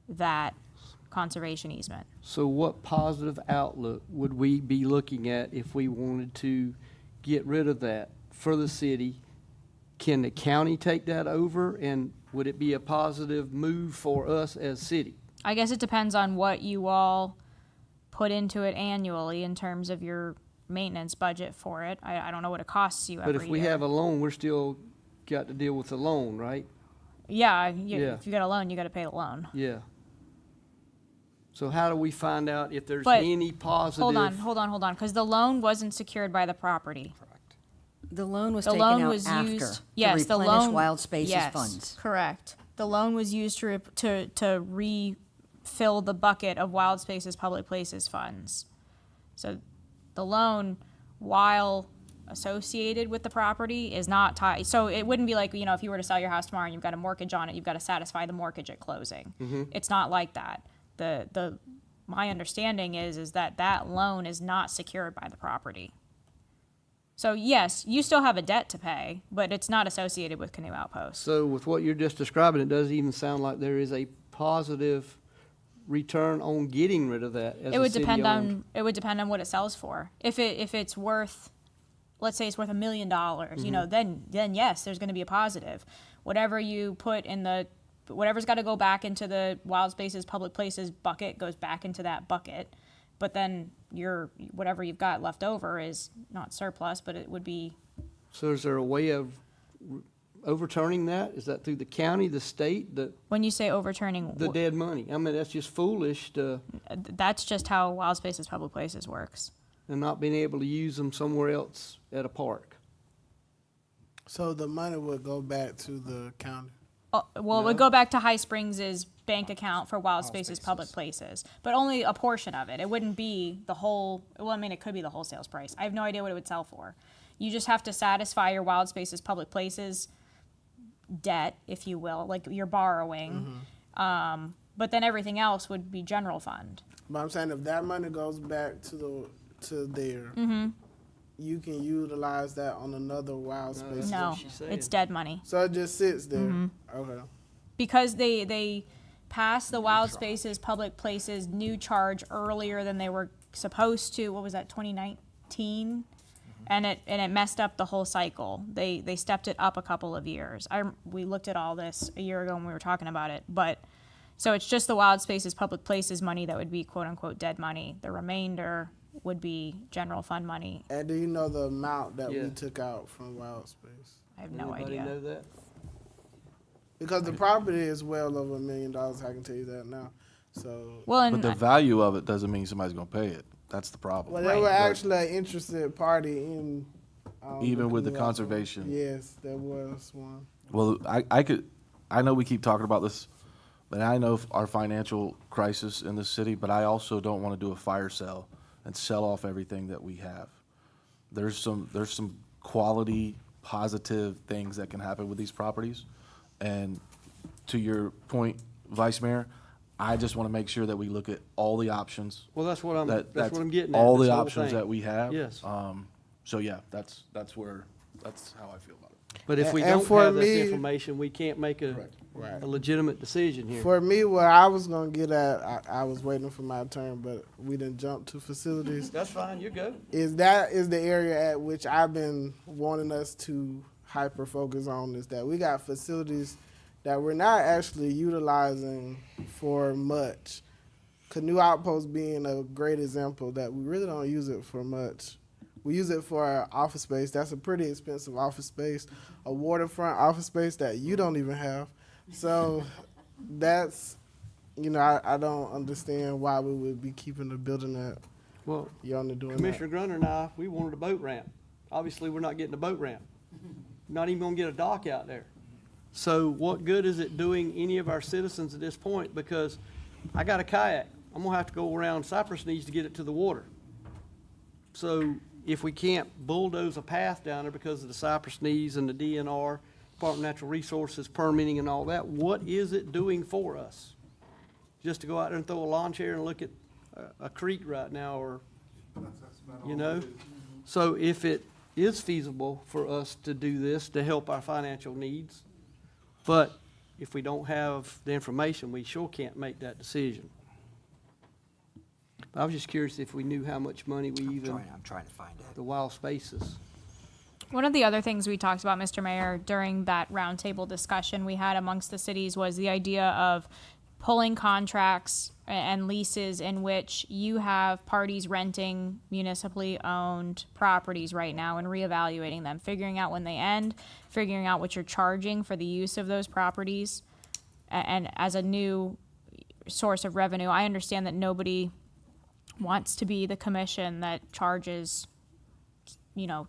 that conservation easement. So what positive outlook would we be looking at if we wanted to get rid of that for the city? Can the county take that over, and would it be a positive move for us as city? I guess it depends on what you all put into it annually in terms of your maintenance budget for it. I don't know what it costs you every But year. if we have a loan, we're still got to deal with the loan, right? Yeah, Yeah. if you got a loan, you got to pay the loan. Yeah. So how do we find out if there's But any positive? hold on, because the loan wasn't secured by the property. The loan was The taken loan out was after used, to yes, the replenish loan. Wild Spaces yes, funds. Correct. The loan was used to refill the bucket of Wild Spaces Public Places funds. So the loan, while associated with the property, is not tied. So it wouldn't be like, if you were to sell your house tomorrow and you've got a mortgage on it, you've got to satisfy the mortgage at closing. It's not like that. My understanding is that loan is not secured by the property. So yes, you still have a debt to pay, but it's not associated with Canoe Outpost. So with what you're just describing, it doesn't even sound like there is a positive return on getting rid of that as It would a city depend owned. on what it sells for. If it's worth, let's say it's worth $1 million, then yes, there's going to be a positive. Whatever you put in whatever's got to go back into the Wild Spaces Public Places bucket goes back into that bucket. But then whatever you've got left over is not surplus, but it would be. So is there a way of overturning that? Is that through the county, the state, When you say overturning, the dead money? I mean, that's just foolish to, that's just how Wild Spaces Public Places works. and not being able to use them somewhere else at a park. So the money would go back to the county. It would go back to High Springs' bank account for Wild Spaces Public Places, but only a portion of it. It wouldn't be the whole, it could be the whole sales price. I have no idea what it would sell for. You just have to satisfy your Wild Spaces Public Places debt, if you will, like you're borrowing. But then everything else would be general fund. But I'm saying if that money goes back to there, you can utilize that on another Wild Space. No, she's saying. it's dead money. So it just sits there. Okay. Because they passed the Wild Spaces Public Places new charge earlier than they were supposed to. What was that, 2019? And it messed up the whole cycle. They stepped it up a couple of years. We looked at all this a year ago when we were talking about it. But so it's just the Wild Spaces Public Places money that would be quote unquote dead money. The remainder would be general fund money. And do you know the amount that Yeah. we took out from Wild Space? I have no Anybody idea. know that? Because the property is well over $1 million. I can tell you that now. So Well, But the and value of it doesn't mean somebody's gonna pay it. That's the problem. well, they were But actually an interested party in. Even with the looking at- conservation. Yes, there was one. Well, I know we keep talking about this, but I know our financial crisis in the city, but I also don't want to do a fire sale and sell off everything that we have. There's some quality, positive things that can happen with these properties. And to your point, Vice Mayor, I just want to make sure that we look at all the options. Well, that's what I'm That's getting at. all this the whole options thing. that we have. Yes. So yeah, that's how I feel about it. But if we And don't for have this me- information, we can't make a Right. legitimate decision here. For me, what I was gonna get at, I was waiting for my turn, but we didn't jump to facilities. That's fine, you go. Is the area at which I've been wanting us to hyper focus on, is that we got facilities that we're not actually utilizing for much. Canoe Outpost being a great example that we really don't use it for much. We use it for our office space. That's a pretty expensive office space, a waterfront office space that you don't even have. So that's, I don't understand why we would be keeping the building that Well, you're only doing Commissioner Grunner and I, we wanted a boat ramp. Obviously, we're not getting a boat ramp. Not even gonna get a dock out there. So what good is it doing any of our citizens at this point? Because I got a kayak. I'm gonna have to go around Cypress Knees to get it to the water. So if we can't bulldoze a path down there because of the Cypress Knees and the DNR, Department of Natural Resources, permitting and all that, what is it doing for us? Just to go out there and throw a lawn chair and look at a creek right now, or You know? So if it is feasible for us to do this to help our financial needs, but if we don't have the information, we sure can't make that decision. I was just curious if we knew how much money we even, I'm trying to find it. the wild spaces. One of the other things we talked about, Mr. Mayor, during that roundtable discussion we had amongst the cities was the idea of pulling contracts and leases in which you have parties renting municipally owned properties right now and reevaluating them, figuring out when they end, figuring out what you're charging for the use of those properties, and as a new source of revenue. I understand that nobody wants to be the commission that charges,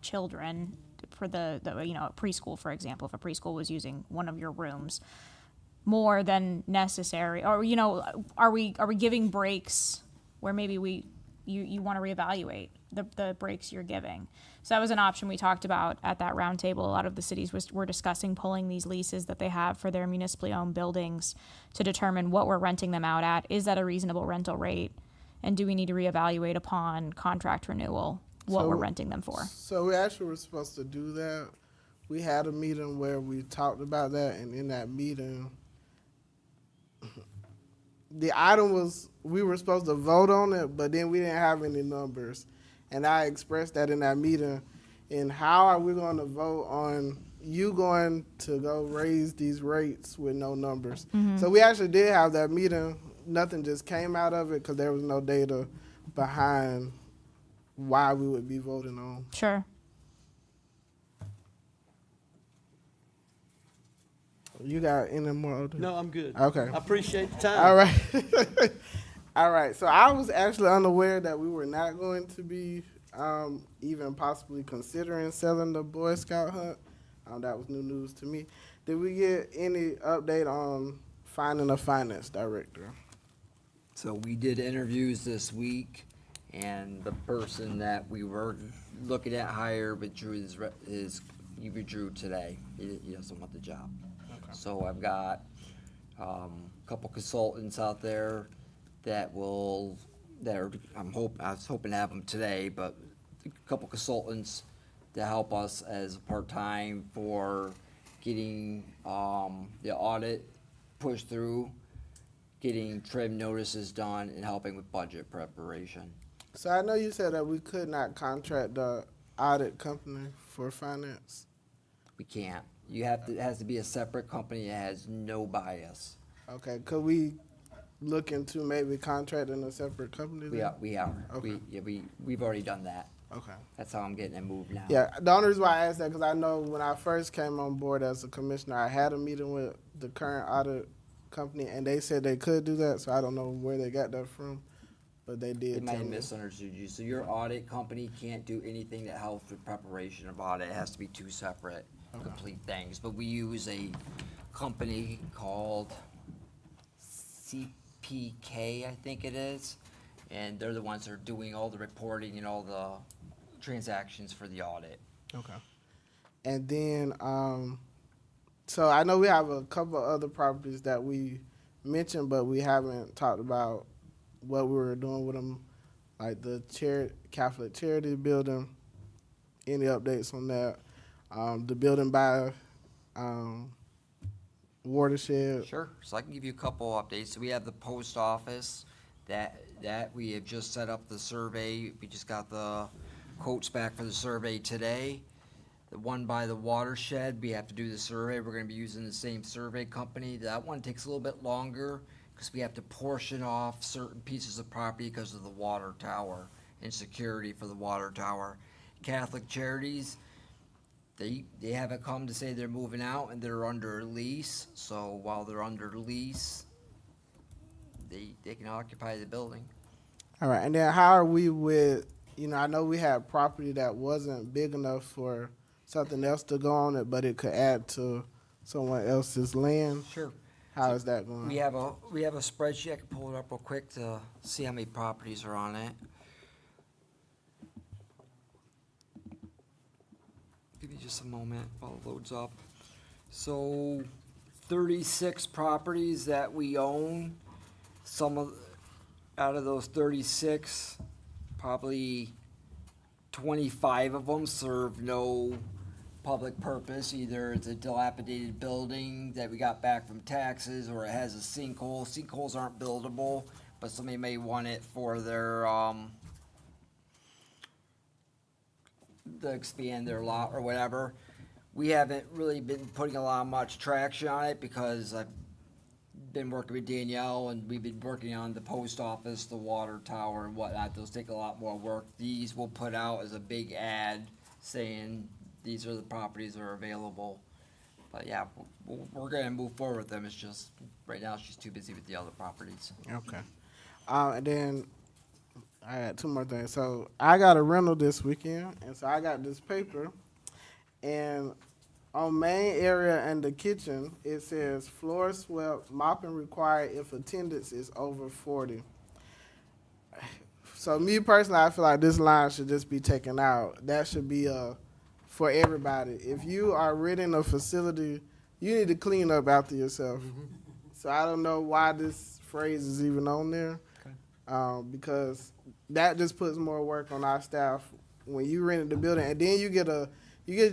children for the preschool, for example, if a preschool was using one of your rooms more than necessary, or are we giving breaks where maybe you want to reevaluate the breaks you're giving? So that was an option we talked about at that roundtable. A lot of the cities were discussing pulling these leases that they have for their municipally owned buildings to determine what we're renting them out at. Is that a reasonable rental rate? And do we need to reevaluate upon contract renewal what we're renting them for? So we actually were supposed to do that. We had a meeting where we talked about that, and in that meeting, the item was, we were supposed to vote on it, but then we didn't have any numbers. And I expressed that in that meeting. And how are we going to vote on you going to go raise these rates with no numbers? So we actually did have that meeting. Nothing just came out of it because there was no data behind why we would be voting on. Sure. You got any more? No, I'm good. Okay. I appreciate the time. All right. All right. So I was actually unaware that we were not going to be even possibly considering selling the Boy Scout hunt. That was new news to me. Did we get any update on finding a finance director? So we did interviews this week, and the person that we were looking at hire withdrew he withdrew today. He doesn't want the job. So I've got a couple consultants out there I was hoping to have them today, but a couple consultants to help us as part-time for getting the audit pushed through, getting trim notices done, and helping with budget preparation. So I know you said that we could not contract the audit company for finance. We can't. It has to be a separate company that has no bias. Okay, could we look into maybe contracting a separate company then? We are. Okay. We've already done that. Okay. That's how I'm getting it moved now. Yeah, the only reason why I asked that because I know when I first came on board as a commissioner, I had a meeting with the current audit company, and they said they could do that. So I don't know where they got that from, but they did. They might tell have me. misunderstood you. So your audit company can't do anything that helps with preparation of audit. It has to be two separate, complete things. But we use a company called CPK, I think it is, and they're the ones that are doing all the reporting and all the transactions for the audit. Okay. And then, so I know we have a couple of other properties that we mentioned, but we haven't talked about what we were doing with them, like the Catholic Charity Building. Any updates on that? The building by Watershed. Sure. So I can give you a couple updates. So we have the post office that we have just set up the survey. We just got the quotes back for the survey today. The one by the Watershed, we have to do the survey. We're gonna be using the same survey company. That one takes a little bit longer because we have to portion off certain pieces of property because of the water tower and security for the water tower. Catholic Charities, they haven't come to say they're moving out and they're under lease. So while they're under lease, they can occupy the building. All right, and then how are we with, I know we had property that wasn't big enough for something else to go on it, but it could add to someone else's land. Sure. How is that going? We have a spreadsheet. I can pull it up real quick to see how many properties are on it. Give me just a moment while it loads up. So 36 properties that we own. Out of those 36 probably 25 of them serve no public purpose. Either it's a dilapidated building that we got back from taxes, or it has a sinkhole. Sinkholes aren't buildable, but somebody may want it for their, to expand their lot or whatever. We haven't really been putting a lot of much traction on it because I've been working with Danielle and we've been working on the post office, the water tower and whatnot. Those take a lot more work. These we'll put out as a big ad saying these are the properties that are available. But yeah, we're gonna move forward with them. It's just, right now she's too busy with the other properties. Okay. And then I got two more things. So I got a rental this weekend, and so I got this paper, and on main area and the kitchen, it says floor swept, mopping required if attendance is over 40. So me personally, I feel like this line should just be taken out. That should be for everybody. If you are renting a facility, you need to clean up after yourself. So I don't know why this phrase is even on there, because that just puts more work on our staff when you rented the building, and then you get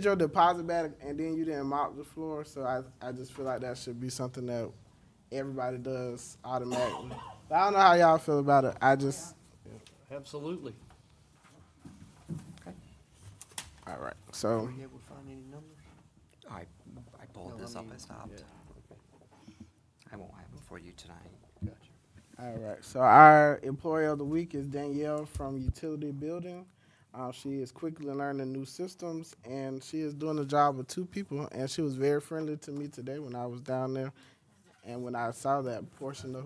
your deposit back, and then you didn't mop the floor. So I just feel like that should be something that everybody does automatically. But I don't know how y'all feel about it. I just, Absolutely. all right. So I pulled this up, I stopped. I won't have them for you tonight. all right. So our employee of the week is Danielle from Utility Building. She is quickly learning new systems, and she is doing the job of 2 people. And she was very friendly to me today when I was down there, and when I saw that portion of